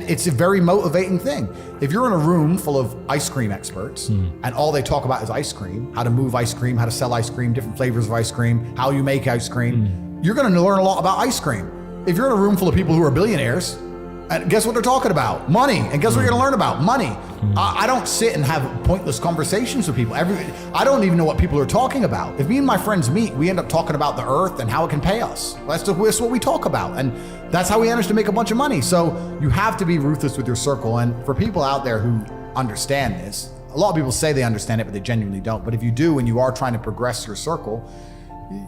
it's a very motivating thing. If you're in a room full of ice cream experts and all they talk about is ice cream, how to move ice cream, how to sell ice cream, different flavors of ice cream, how you make ice cream, you're gonna learn a lot about ice cream. If you're in a room full of people who are billionaires, and guess what they're talking about? Money. And guess what you're gonna learn about? Money. I don't sit and have pointless conversations with people. I don't even know what people are talking about. If me and my friends meet, we end up talking about the earth and how it can pay us. That's what we talk about. And that's how we manage to make a bunch of money. So you have to be ruthless with your circle. And for people out there who understand this, a lot of people say they understand it, but they genuinely don't. But if you do, and you are trying to progress your circle,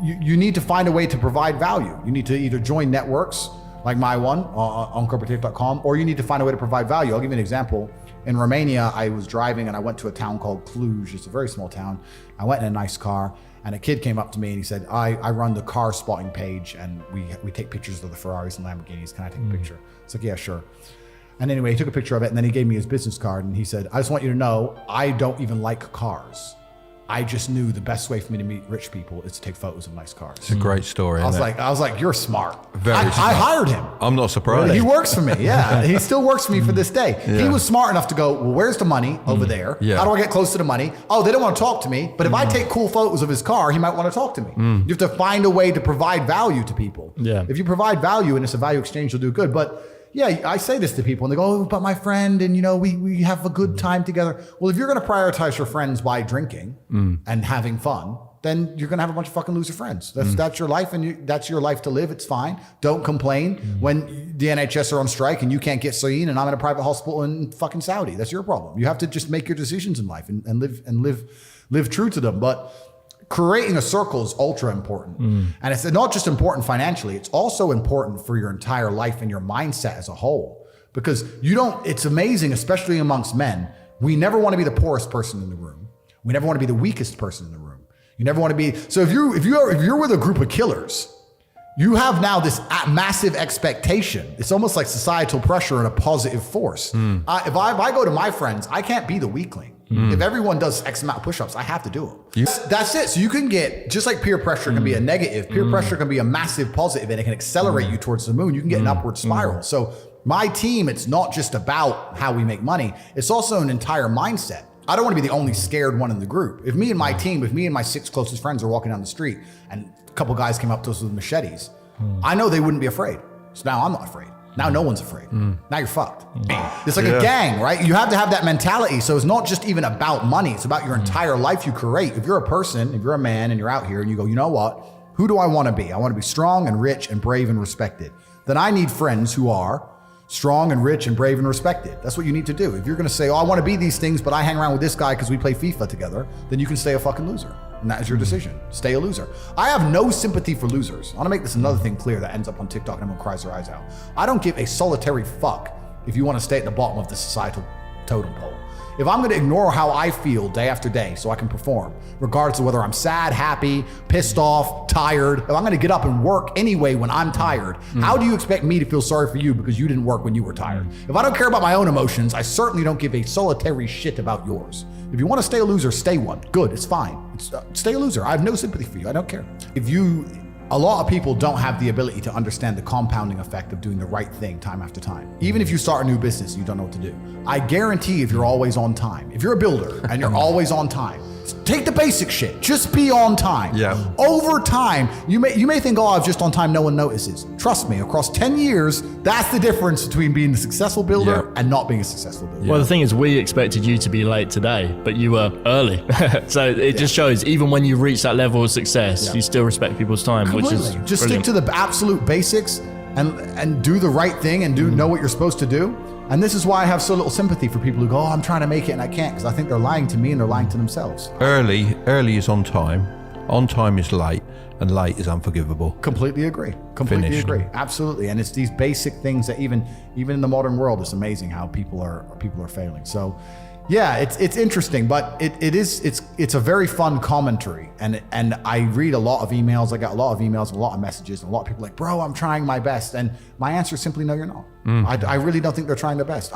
you need to find a way to provide value. You need to either join networks like my one on corporative.com, or you need to find a way to provide value. I'll give you an example. In Romania, I was driving and I went to a town called Cluj. It's a very small town. I went in a nice car, and a kid came up to me and he said, I run the car spotting page, and we take pictures of the Ferraris and Lamborghinis. Can I take a picture? It's like, yeah, sure. And anyway, he took a picture of it, and then he gave me his business card, and he said, I just want you to know, I don't even like cars. I just knew the best way for me to meet rich people is to take photos of nice cars. It's a great story. I was like, you're smart. Very smart. I hired him. I'm not surprised. He works for me. Yeah, he still works for me for this day. Yeah. He was smart enough to go, well, where's the money? Over there. Yeah. How do I get close to the money? Oh, they don't want to talk to me. But if I take cool photos of his car, he might want to talk to me. You have to find a way to provide value to people. Yeah. If you provide value and it's a value exchange, you'll do good. But yeah, I say this to people and they go, oh, but my friend, and we have a good time together. Well, if you're going to prioritize your friends by drinking and having fun, then you're going to have a bunch of fucking loser friends. That's your life, and that's your life to live. It's fine. Don't complain when the NHS are on strike and you can't get seen and I'm in a private hospital in fucking Saudi. That's your problem. You have to just make your decisions in life and live true to them. But creating a circle is ultra important. And it's not just important financially, it's also important for your entire life and your mindset as a whole. Because it's amazing, especially amongst men, we never want to be the poorest person in the room. We never want to be the weakest person in the room. You never want to be, so if you're with a group of killers, you have now this massive expectation. It's almost like societal pressure and a positive force. If I go to my friends, I can't be the weakling. If everyone does X amount of push-ups, I have to do them. That's it. So you can get, just like peer pressure can be a negative, peer pressure can be a massive positive, and it can accelerate you towards the moon. You can get an upward spiral. So my team, it's not just about how we make money. It's also an entire mindset. I don't want to be the only scared one in the group. If me and my team, if me and my 6 closest friends are walking down the street and a couple guys came up to us with machetes, I know they wouldn't be afraid. So now I'm not afraid. Now no one's afraid. Now you're fucked. It's like a gang, right? You have to have that mentality. So it's not just even about money. It's about your entire life you create. If you're a person, if you're a man and you're out here and you go, you know what? Who do I want to be? I want to be strong and rich and brave and respected. Then I need friends who are strong and rich and brave and respected. That's what you need to do. If you're going to say, oh, I want to be these things, but I hang around with this guy because we play FIFA together, then you can stay a fucking loser. And that is your decision. Stay a loser. I have no sympathy for losers. I want to make this another thing clear that ends up on TikTok and everyone cries their eyes out. I don't give a solitary fuck if you want to stay at the bottom of the societal totem pole. If I'm going to ignore how I feel day after day so I can perform, regardless of whether I'm sad, happy, pissed off, tired, if I'm going to get up and work anyway when I'm tired, how do you expect me to feel sorry for you because you didn't work when you were tired? If I don't care about my own emotions, I certainly don't give a solitary shit about yours. If you want to stay a loser, stay one. Good, it's fine. Stay a loser. I have no sympathy for you. I don't care. A lot of people don't have the ability to understand the compounding effect of doing the right thing time after time. Even if you start a new business and you don't know what to do. I guarantee if you're always on time, if you're a builder and you're always on time, take the basic shit, just be on time. Yeah. Over time, you may think, oh, I'm just on time, no one notices. Trust me, across 10 years, that's the difference between being a successful builder and not being a successful builder. Well, the thing is, we expected you to be late today, but you were early. So it just shows, even when you reach that level of success, you still respect people's time, Completely. which is just brilliant. stick to the absolute basics and do the right thing and know what you're supposed to do. And this is why I have so little sympathy for people who go, oh, I'm trying to make it and I can't, because I think they're lying to me and they're lying to themselves. Early is on time is late, and late is unforgivable. Completely agree. Absolutely. And it's these basic things that even in the modern world, it's amazing how people are failing. So Yeah, it's interesting, but it's a very fun commentary, and I read a lot of emails. I got a lot of emails, a lot of messages, and a lot of people like, bro, I'm trying my best, and my answer is simply no, you're not. I really don't think they're trying their best.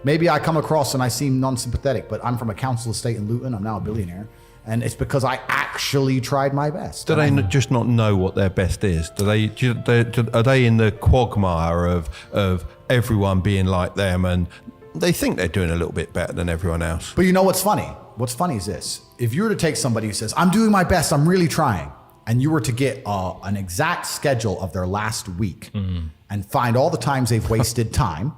Maybe I come across and I seem non-sympathetic, but I'm from a council estate in Luton. I'm now a billionaire, and it's because I actually tried my best. Do they just not know what their best is? Are they in the quagmire of everyone being like them, and they think they're doing a little bit better than everyone else? But you know what's funny? What's funny is this. If you were to take somebody who says, I'm doing my best, I'm really trying, and you were to get an exact schedule of their last week and find all the times they've wasted time,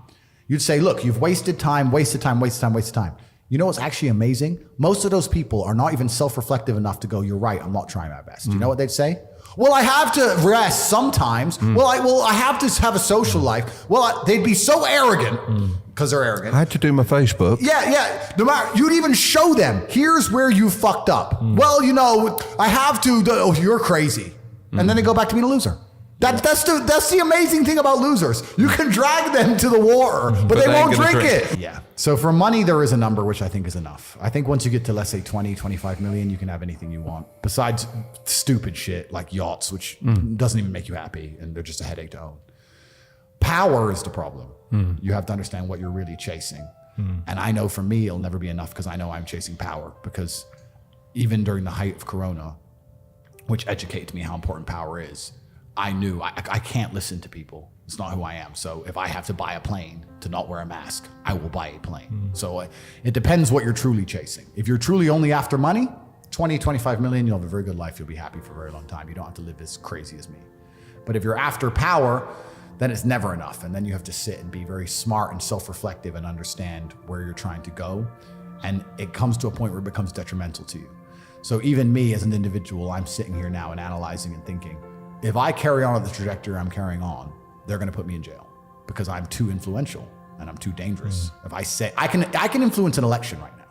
you'd say, look, you've wasted time, wasted time, wasted time, wasted time. You know what's actually amazing? Most of those people are not even self-reflective enough to go, you're right, I'm not trying my best. You know what they'd say? Well, I have to rest sometimes. Well, I have to have a social life. Well, they'd be so arrogant because they're arrogant. I had to do my Facebook. Yeah. No matter, you'd even show them, here's where you fucked up. Well, you know, I have to, oh, you're crazy. And then they go back to being a loser. That's the amazing thing about losers. You can drag them to the water, but they won't drink it. Yeah. So for money, there is a number, which I think is enough. I think once you get to, let's say, 20, 25 million, you can have anything you want. Besides stupid shit like yachts, which doesn't even make you happy, and they're just a headache to own. Power is the problem. You have to understand what you're really chasing. And I know for me, it'll never be enough because I know I'm chasing power. Because even during the height of Corona, which educated me how important power is, I knew I can't listen to people. It's not who I am. So if I have to buy a plane to not wear a mask, I will buy a plane. So it depends what you're truly chasing. If you're truly only after money, 20, 25 million, you'll have a very good life. You'll be happy for a very long time. You don't have to live as crazy as me. But if you're after power, then it's never enough. And then you have to sit and be very smart and self-reflective and understand where you're trying to go. And it comes to a point where it becomes detrimental to you. So even me as an individual, I'm sitting here now and analyzing and thinking, if I carry on at the trajectory I'm carrying on, they're going to put me in jail because I'm too influential and I'm too dangerous. If I say I can influence an election right now.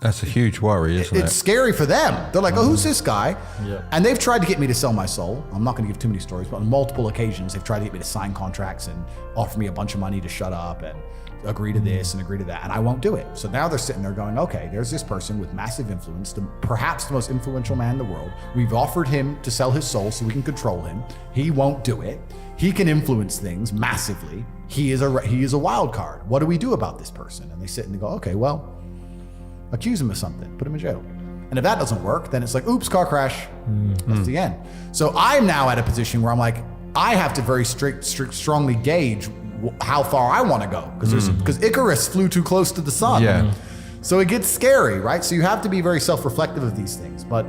That's a huge worry, isn't it? It's scary for them. They're like, oh, who's this guy? Yeah. And they've tried to get me to sell my soul. I'm not going to give too many stories, but on multiple occasions, they've tried to get me to sign contracts and offer me a bunch of money to shut up and agree to this and agree to that. And I won't do it. So now they're sitting there going, okay, there's this person with massive influence, perhaps the most influential man in the world. We've offered him to sell his soul so we can control him. He won't do it. He can influence things massively. He is a wild card. What do we do about this person? And they sit and they go, okay, well, accuse him of something, put him in jail. And if that doesn't work, then it's like, oops, car crash. That's the end. So I'm now at a position where I'm like, I have to very strongly gauge how far I want to go because Icarus flew too close to the sun. Yeah. So it gets scary, right? So you have to be very self-reflective of these things. But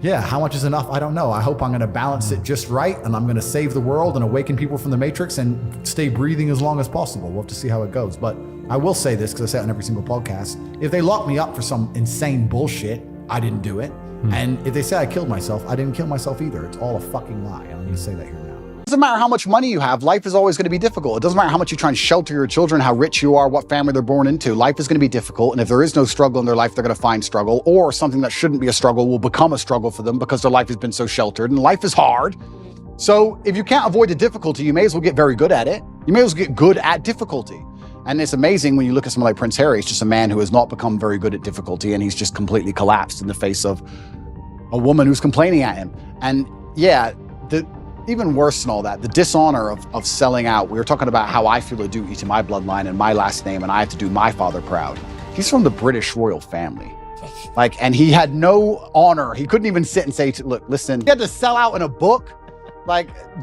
yeah, how much is enough? I don't know. I hope I'm going to balance it just right, and I'm going to save the world and awaken people from the matrix and stay breathing as long as possible. We'll have to see how it goes. But I will say this, because I say it on every single podcast. If they lock me up for some insane bullshit, I didn't do it. And if they say I killed myself, I didn't kill myself either. It's all a fucking lie. I'm going to say that here now. It doesn't matter how much money you have, life is always going to be difficult. It doesn't matter how much you try and shelter your children, how rich you are, what family they're born into. Life is going to be difficult. And if there is no struggle in their life, they're going to find struggle, or something that shouldn't be a struggle will become a struggle for them because their life has been so sheltered, and life is hard. So if you can't avoid the difficulty, you may as well get very good at it. You may as well get good at difficulty. And it's amazing when you look at someone like Prince Harry. He's just a man who has not become very good at difficulty, and he's just completely collapsed in the face of a woman who's complaining at him. And yeah, even worse than all that, the dishonor of selling out. We were talking about how I feel a duty to my bloodline and my last name, and I have to do my father proud. He's from the British royal family. And he had no honor. He couldn't even sit and say, look, listen, he had to sell out in a book.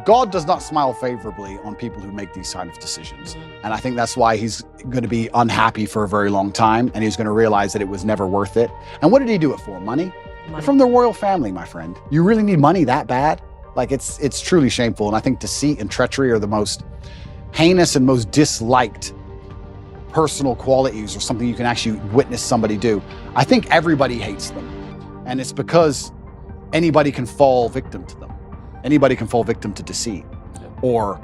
God does not smile favorably on people who make these kind of decisions. And I think that's why he's going to be unhappy for a very long time, and he's going to realize that it was never worth it. And what did he do it for? Money? You're from the royal family, my friend. You really need money that bad? It's truly shameful. And I think deceit and treachery are the most heinous and most disliked personal qualities, or something you can actually witness somebody do. I think everybody hates them. And it's because anybody can fall victim to them. Anybody can fall victim to deceit or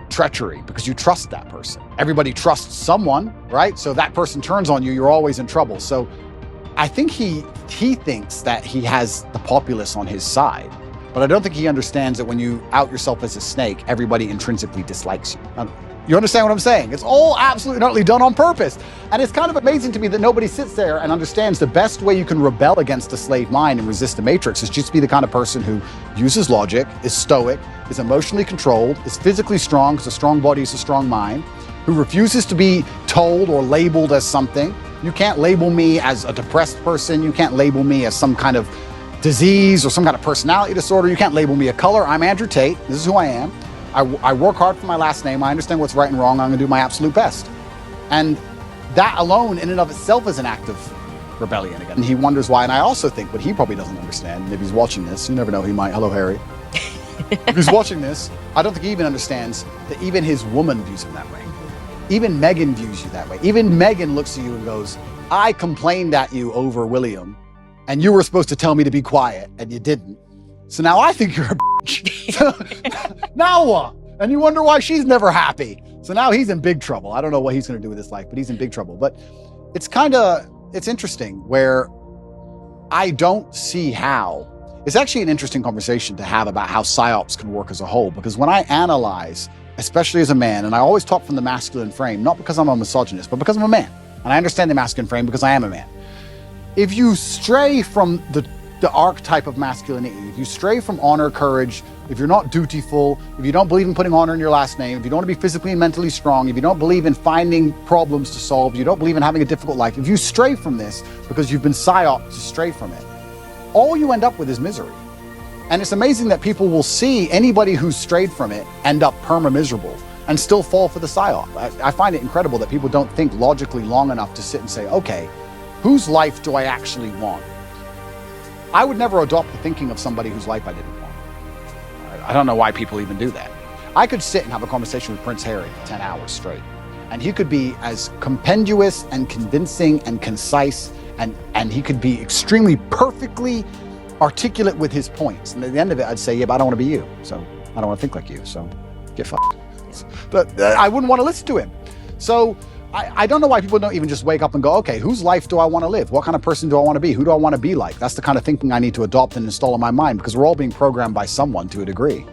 treachery because you trust that person. Everybody trusts someone, right? So if that person turns on you, you're always in trouble. So I think he thinks that he has the populace on his side. But I don't think he understands that when you out yourself as a snake, everybody intrinsically dislikes you. You understand what I'm saying? It's all absolutely and utterly done on purpose. And it's kind of amazing to me that nobody sits there and understands the best way you can rebel against the slave mind and resist the matrix is just to be the kind of person who uses logic, is stoic, is emotionally controlled, is physically strong, because a strong body is a strong mind, who refuses to be told or labeled as something. You can't label me as a depressed person. You can't label me as some kind of disease or some kind of personality disorder. You can't label me a color. I'm Andrew Tate. This is who I am. I work hard for my last name. I understand what's right and wrong. I'm gonna do my absolute best. And that alone in and of itself is an act of rebellion again. And he wonders why. And I also think what he probably doesn't understand, and if he's watching this, you never know, he might. Hello, Harry. If he's watching this, I don't think he even understands that even his woman views him that way. Even Megan views you that way. Even Megan looks at you and goes, I complained at you over William, and you were supposed to tell me to be quiet, and you didn't. So now I think you're a bitch. Now what? And you wonder why she's never happy. So now he's in big trouble. I don't know what he's going to do with his life, but he's in big trouble. But it's interesting where I don't see how. It's actually an interesting conversation to have about how psyops can work as a whole, because when I analyze, especially as a man, and I always talk from the masculine frame, not because I'm a misogynist, but because I'm a man. And I understand the masculine frame because I am a man. If you stray from the archetype of masculinity, if you stray from honor, courage, if you're not dutiful, if you don't believe in putting honor in your last name, if you don't want to be physically and mentally strong, if you don't believe in finding problems to solve, you don't believe in having a difficult life, if you stray from this because you've been psyoped to stray from it, all you end up with is misery. And it's amazing that people will see anybody who's strayed from it end up perma-miserable and still fall for the psyop. I find it incredible that people don't think logically long enough to sit and say, okay, whose life do I actually want? I would never adopt the thinking of somebody whose life I didn't want. I don't know why people even do that. I could sit and have a conversation with Prince Harry for 10 hours straight, and he could be as compendious and convincing and concise, and he could be extremely perfectly articulate with his points. And at the end of it, I'd say, yeah, but I don't want to be you. So I don't want to think like you. So get fucked. But I wouldn't want to listen to him. So I don't know why people don't even just wake up and go, okay, whose life do I want to live? What kind of person do I want to be? Who do I want to be like? That's the kind of thinking I need to adopt and install in my mind, because we're all being programmed by someone to a degree.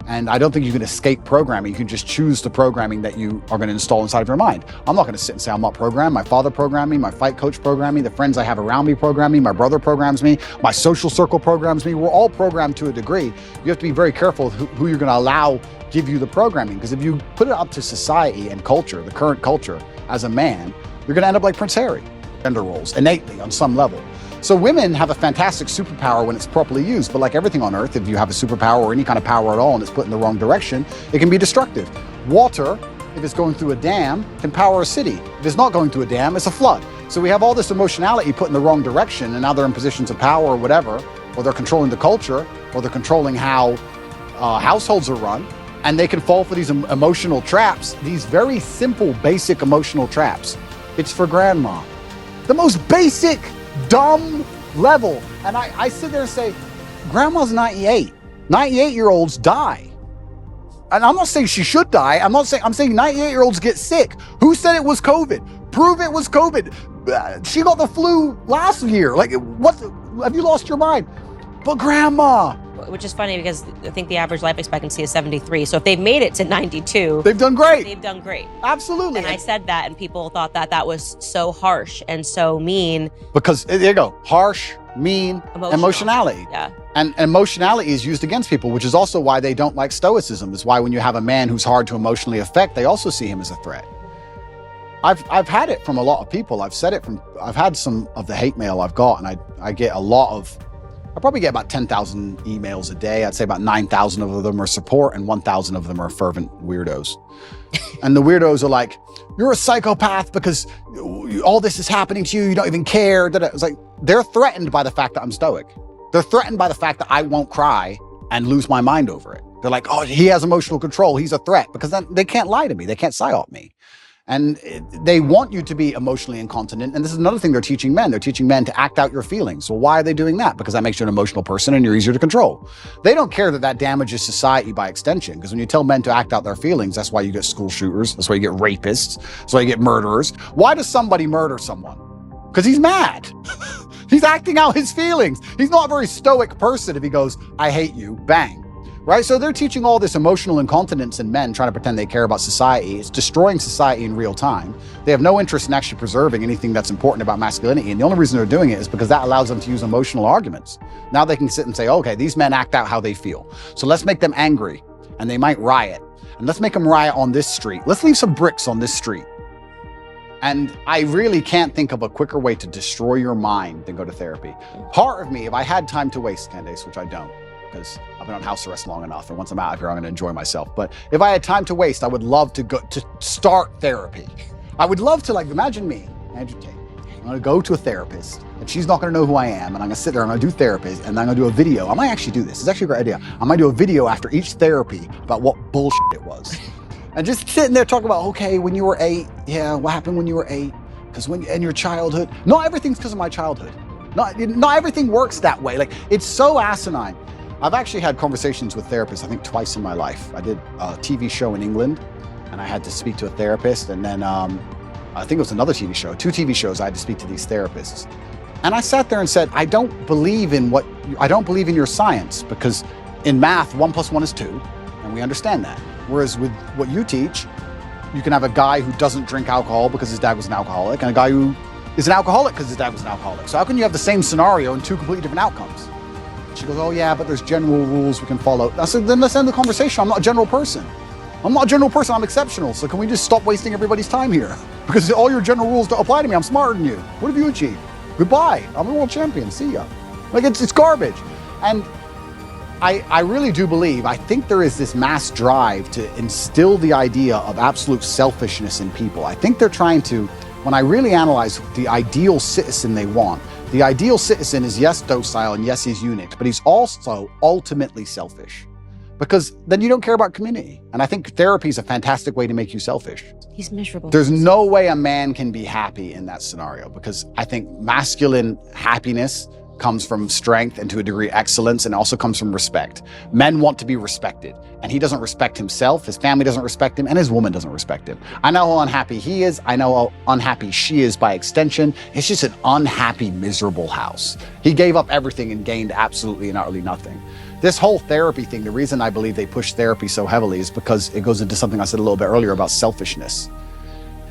And I don't think you can escape programming. You can just choose the programming that you are going to install inside of your mind. I'm not going to sit and say I'm not programmed. My father programmed me, my fight coach programmed me, the friends I have around me program me, my brother programs me, my social circle programs me. We're all programmed to a degree. You have to be very careful who you're going to allow give you the programming, because if you put it up to society and culture, the current culture, as a man, you're going to end up like Prince Harry. Gender roles, innately, on some level. So women have a fantastic superpower when it's properly used, but like everything on earth, if you have a superpower or any kind of power at all and it's put in the wrong direction, it can be destructive. Water, if it's going through a dam, can power a city. If it's not going through a dam, it's a flood. So we have all this emotionality put in the wrong direction, and now they're in positions of power or whatever, or they're controlling the culture, or they're controlling how households are run. And they can fall for these emotional traps, these very simple, basic emotional traps. It's for grandma. The most basic, dumb level. And I sit there and say, grandma's 98. 98-year-olds die. And I'm not saying she should die. I'm saying 98-year-olds get sick. Who said it was COVID? Prove it was COVID. She got the flu last year. Like, what? Have you lost your mind? But grandma. Which is funny because I think the average life expectancy is 73. So if they've made it to 92, they've done great. They've done great. Absolutely. And I said that, and people thought that was so harsh and so mean. Because there you go, harsh, mean, emotionality. Yeah. And emotionality is used against people, which is also why they don't like stoicism. It's why when you have a man who's hard to emotionally affect, they also see him as a threat. I've had it from a lot of people. I've had some of the hate mail I've got, and I get a lot of. I probably get about 10,000 emails a day. I'd say about 9,000 of them are support and 1,000 of them are fervent weirdos. And the weirdos are like, you're a psychopath because all this is happening to you. You don't even care. It's like, they're threatened by the fact that I'm stoic. They're threatened by the fact that I won't cry and lose my mind over it. They're like, oh, he has emotional control. He's a threat, because then they can't lie to me. They can't psyop me. And they want you to be emotionally incontinent. And this is another thing they're teaching men. They're teaching men to act out your feelings. Well, why are they doing that? Because that makes you an emotional person and you're easier to control. They don't care that damages society by extension. Because when you tell men to act out their feelings, that's why you get school shooters. That's why you get rapists. That's why you get murderers. Why does somebody murder someone? Because he's mad. He's acting out his feelings. He's not a very stoic person if he goes, I hate you, bang. right? So they're teaching all this emotional incontinence in men trying to pretend they care about society. It's destroying society in real time. They have no interest in actually preserving anything that's important about masculinity. And the only reason they're doing it is because that allows them to use emotional arguments. Now they can sit and say, okay, these men act out how they feel. So let's make them angry and they might riot. And let's make them riot on this street. Let's leave some bricks on this street. And I really can't think of a quicker way to destroy your mind than go to therapy. Part of me, if I had time to waste, Candace, which I don't, because I've been on house arrest long enough, and once I'm out of here, I'm gonna enjoy myself. But if I had time to waste, I would love to go to start therapy. I would love to, like, imagine me, Andrew Tate. I'm gonna go to a therapist, and she's not gonna know who I am, and I'm gonna sit there, I'm gonna do therapy, and I'm gonna do a video. I might actually do this, it's actually a great idea. I might do a video after each therapy about what bullshit it was. And just sitting there talking about, okay, when you were 8, yeah, what happened when you were 8? Because when in your childhood, not everything's because of my childhood. Not everything works that way. Like, it's so asinine. I've actually had conversations with therapists, I think twice in my life. I did a TV show in England, and I had to speak to a therapist, and then I think it was another TV show, 2 TV shows, I had to speak to these therapists. And I sat there and said, I don't believe in your science, because in math, 1 + 1 is 2, and we understand that. Whereas with what you teach, you can have a guy who doesn't drink alcohol because his dad was an alcoholic, and a guy who is an alcoholic because his dad was an alcoholic. So how can you have the same scenario and 2 completely different outcomes? She goes, oh yeah, but there's general rules we can follow. I said, then let's end the conversation. I'm not a general person. I'm not a general person, I'm exceptional. So can we just stop wasting everybody's time here? Because all your general rules don't apply to me. I'm smarter than you. What have you achieved? Goodbye, I'm a world champion, see ya. Like, it's garbage. And I really do believe, I think there is this mass drive to instill the idea of absolute selfishness in people. I think they're trying to, when I really analyze the ideal citizen they want, the ideal citizen is, yes, docile, and yes, he's eunuch, but he's also ultimately selfish. Because then you don't care about community. And I think therapy is a fantastic way to make you selfish. He's miserable. There's no way a man can be happy in that scenario, because I think masculine happiness comes from strength and to a degree excellence, and also comes from respect. Men want to be respected, and he doesn't respect himself, his family doesn't respect him, and his woman doesn't respect him. I know how unhappy he is, I know how unhappy she is by extension. It's just an unhappy, miserable house. He gave up everything and gained absolutely and utterly nothing. This whole therapy thing, the reason I believe they push therapy so heavily is because it goes into something I said a little bit earlier about selfishness.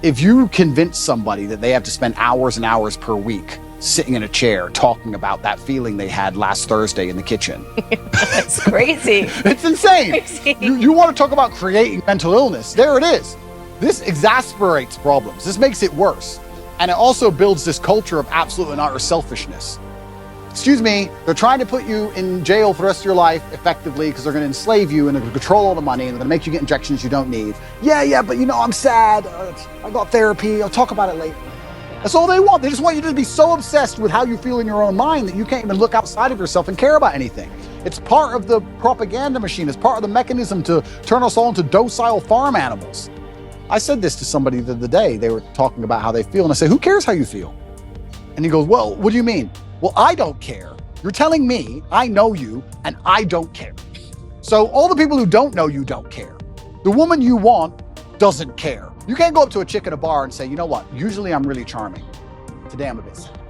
If you convince somebody that they have to spend hours and hours per week sitting in a chair talking about that feeling they had last Thursday in the kitchen. That's crazy. It's insane. Crazy. You want to talk about creating mental illness? There it is. This exasperates problems. This makes it worse. And it also builds this culture of absolute and utter selfishness. Excuse me, they're trying to put you in jail for the rest of your life effectively because they're going to enslave you and they're going to control all the money and they're going to make you get injections you don't need. Yeah, but you know, I'm sad. I got therapy. I'll talk about it later. That's all they want. They just want you to be so obsessed with how you feel in your own mind that you can't even look outside of yourself and care about anything. It's part of the propaganda machine. It's part of the mechanism to turn us all into docile farm animals. I said this to somebody the other day. They were talking about how they feel, and I said, who cares how you feel? And he goes, well, what do you mean? Well, I don't care. You're telling me I know you, and I don't care. So all the people who don't know you don't care. The woman you want doesn't care. You can't go up to a chick at a bar and say, you know what, usually I'm really charming. Today I'm a bit sad.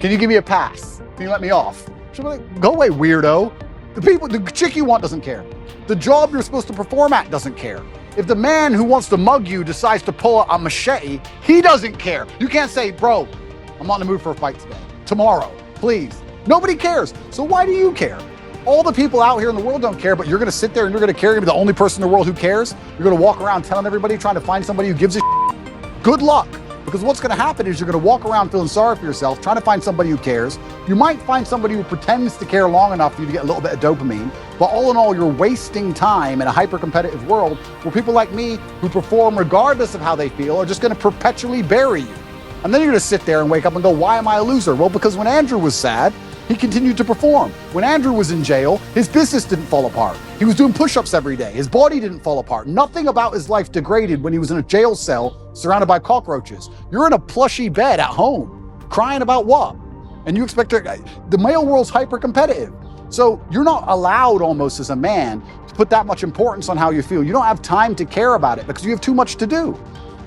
Can you give me a pass? Can you let me off? She'll be like, go away, weirdo. The chick you want doesn't care. The job you're supposed to perform at doesn't care. If the man who wants to mug you decides to pull out a machete, he doesn't care. You can't say, bro, I'm not in the mood for a fight today. Tomorrow, please. Nobody cares. So why do you care? All the people out here in the world don't care, but you're going to sit there and you're going to care. You're going to be the only person in the world who cares. You're going to walk around telling everybody, trying to find somebody who gives a shit. Good luck. Because what's going to happen is you're going to walk around feeling sorry for yourself, trying to find somebody who cares. You might find somebody who pretends to care long enough for you to get a little bit of dopamine. But all in all, you're wasting time in a hyper-competitive world where people like me, who perform regardless of how they feel, are just going to perpetually bury you. And then you're going to sit there and wake up and go, why am I a loser? Well, because when Andrew was sad, he continued to perform. When Andrew was in jail, his business didn't fall apart. He was doing push-ups every day. His body didn't fall apart. Nothing about his life degraded when he was in a jail cell surrounded by cockroaches. You're in a plushy bed at home, crying about what? And you expect the male world's hyper-competitive. So you're not allowed almost as a man to put that much importance on how you feel. You don't have time to care about it because you have too much to do.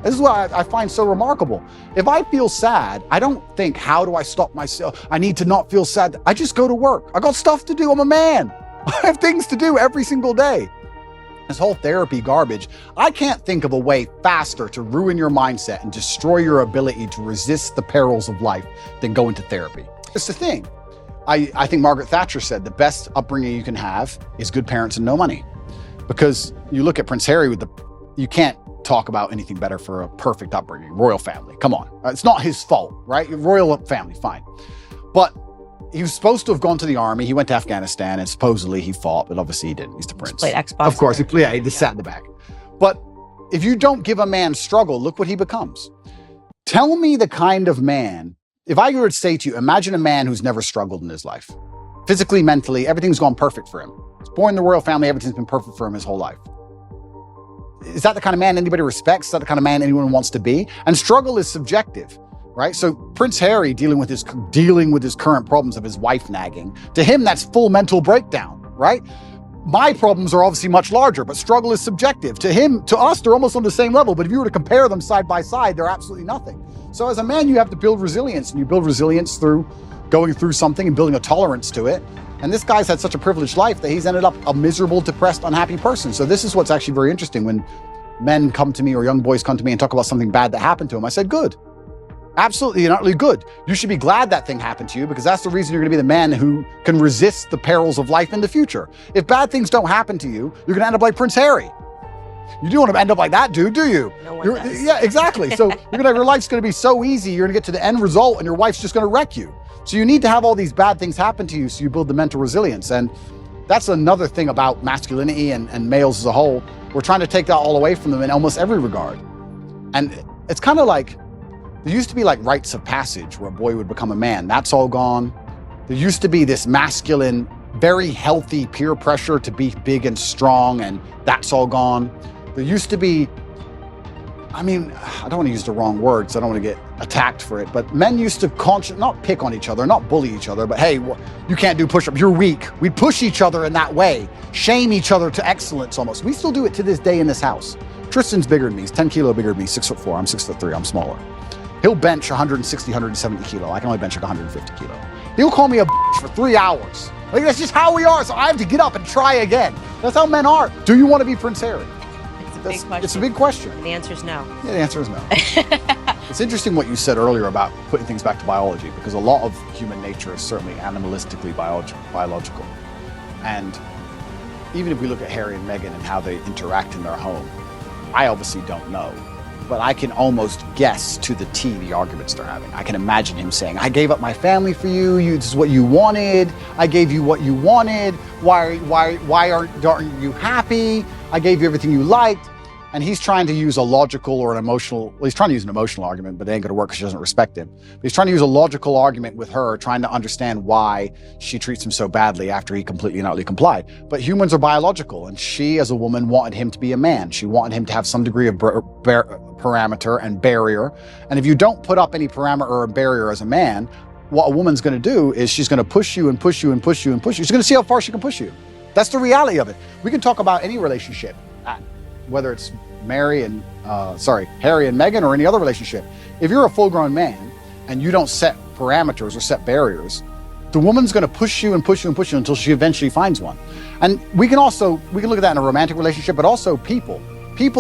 This is what I find so remarkable. If I feel sad, I don't think, how do I stop myself? I need to not feel sad. I just go to work. I got stuff to do. I'm a man. I have things to do every single day. This whole therapy garbage, I can't think of a way faster to ruin your mindset and destroy your ability to resist the perils of life than go into therapy. It's the thing. I think Margaret Thatcher said the best upbringing you can have is good parents and no money. Because you look at Prince Harry you can't talk about anything better for a perfect upbringing. Royal family, come on. It's not his fault, right? Royal family, fine. But he was supposed to have gone to the army. He went to Afghanistan and supposedly he fought, but obviously he didn't. He's the prince. Played Xbox. Of course, he just sat in the back. But if you don't give a man struggle, look what he becomes. Tell me the kind of man, if I were to say to you, imagine a man who's never struggled in his life. Physically, mentally, everything's gone perfect for him. He's born in the royal family, everything's been perfect for him his whole life. Is that the kind of man anybody respects? Is that the kind of man anyone wants to be? And struggle is subjective, right? So Prince Harry dealing with his current problems of his wife nagging, to him, that's full mental breakdown, right? My problems are obviously much larger, but struggle is subjective. To us, they're almost on the same level. But if you were to compare them side by side, they're absolutely nothing. So as a man, you have to build resilience, and you build resilience through going through something and building a tolerance to it. And this guy's had such a privileged life that he's ended up a miserable, depressed, unhappy person. So this is what's actually very interesting. When men come to me or young boys come to me and talk about something bad that happened to them, I said, good. Absolutely and utterly good. You should be glad that thing happened to you, because that's the reason you're going to be the man who can resist the perils of life in the future. If bad things don't happen to you, you're going to end up like Prince Harry. You don't want to end up like that dude, do you? No one does. Yeah, exactly. So your life's going to be so easy. You're going to get to the end result and your wife's just going to wreck you. So you need to have all these bad things happen to you so you build the mental resilience. And that's another thing about masculinity and males as a whole. We're trying to take that all away from them in almost every regard. And it's kind of like, there used to be like rites of passage where a boy would become a man. That's all gone. There used to be this masculine, very healthy peer pressure to be big and strong, and that's all gone. There used to be, I don't want to use the wrong words, I don't want to get attacked for it, but men used to not pick on each other, not bully each other, but hey, you can't do push-ups, you're weak. We'd push each other in that way, shame each other to excellence almost. We still do it to this day in this house. Tristan's bigger than me, he's 10 kilo bigger than me, 6'4", I'm 6'3", I'm smaller. He'll bench 160, 170 kilo. I can only bench like 150 kilo. He'll call me a bitch for 3 hours. Like, that's just how we are, so I have to get up and try again. That's how men are. Do you want to be Prince Harry? It's a big question. And the answer is no. Yeah, the answer is no. It's interesting what you said earlier about putting things back to biology, because a lot of human nature is certainly animalistically biological. And even if we look at Harry and Meghan and how they interact in their home, I obviously don't know, but I can almost guess to the T the arguments they're having. I can imagine him saying, I gave up my family for you, this is what you wanted, I gave you what you wanted, why aren't you happy? I gave you everything you liked. And he's trying to use a logical or an emotional, he's trying to use an emotional argument, but it ain't gonna work because she doesn't respect him. But he's trying to use a logical argument with her, trying to understand why she treats him so badly after he completely and utterly complied. But humans are biological, and she, as a woman, wanted him to be a man. She wanted him to have some degree of parameter and barrier. And if you don't put up any parameter or barrier as a man, what a woman's gonna do is she's gonna push you and push you and push you and push you. She's gonna see how far she can push you. That's the reality of it. We can talk about any relationship, whether it's Harry and Meghan or any other relationship. If you're a full-grown man and you don't set parameters or set barriers, the woman's going to push you and push you and push you until she eventually finds one. And we can look at that in a romantic relationship, but also people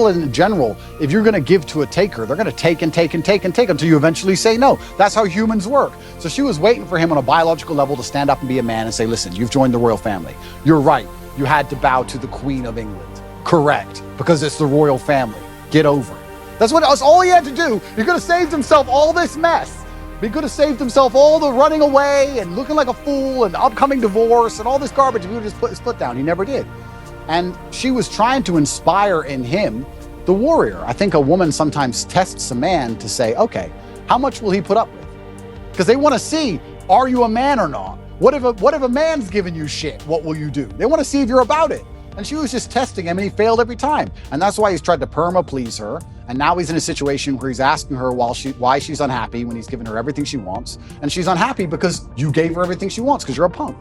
in general. If you're going to give to a taker, they're going to take and take and take and take until you eventually say no. That's how humans work. So she was waiting for him on a biological level to stand up and be a man and say, listen, you've joined the royal family. You're right. You had to bow to the Queen of England. Correct, because it's the royal family. Get over it. That's all he had to do. He could have saved himself all this mess. He could have saved himself all the running away and looking like a fool and upcoming divorce and all this garbage if he would have just put his foot down. He never did. And she was trying to inspire in him the warrior. I think a woman sometimes tests a man to say, okay, how much will he put up with? Because they want to see, are you a man or not? What if a man's giving you shit? What will you do? They want to see if you're about it. And she was just testing him, and he failed every time. And that's why he's tried to please her. And now he's in a situation where he's asking her why she's unhappy when he's given her everything she wants. And she's unhappy because you gave her everything she wants because you're a punk.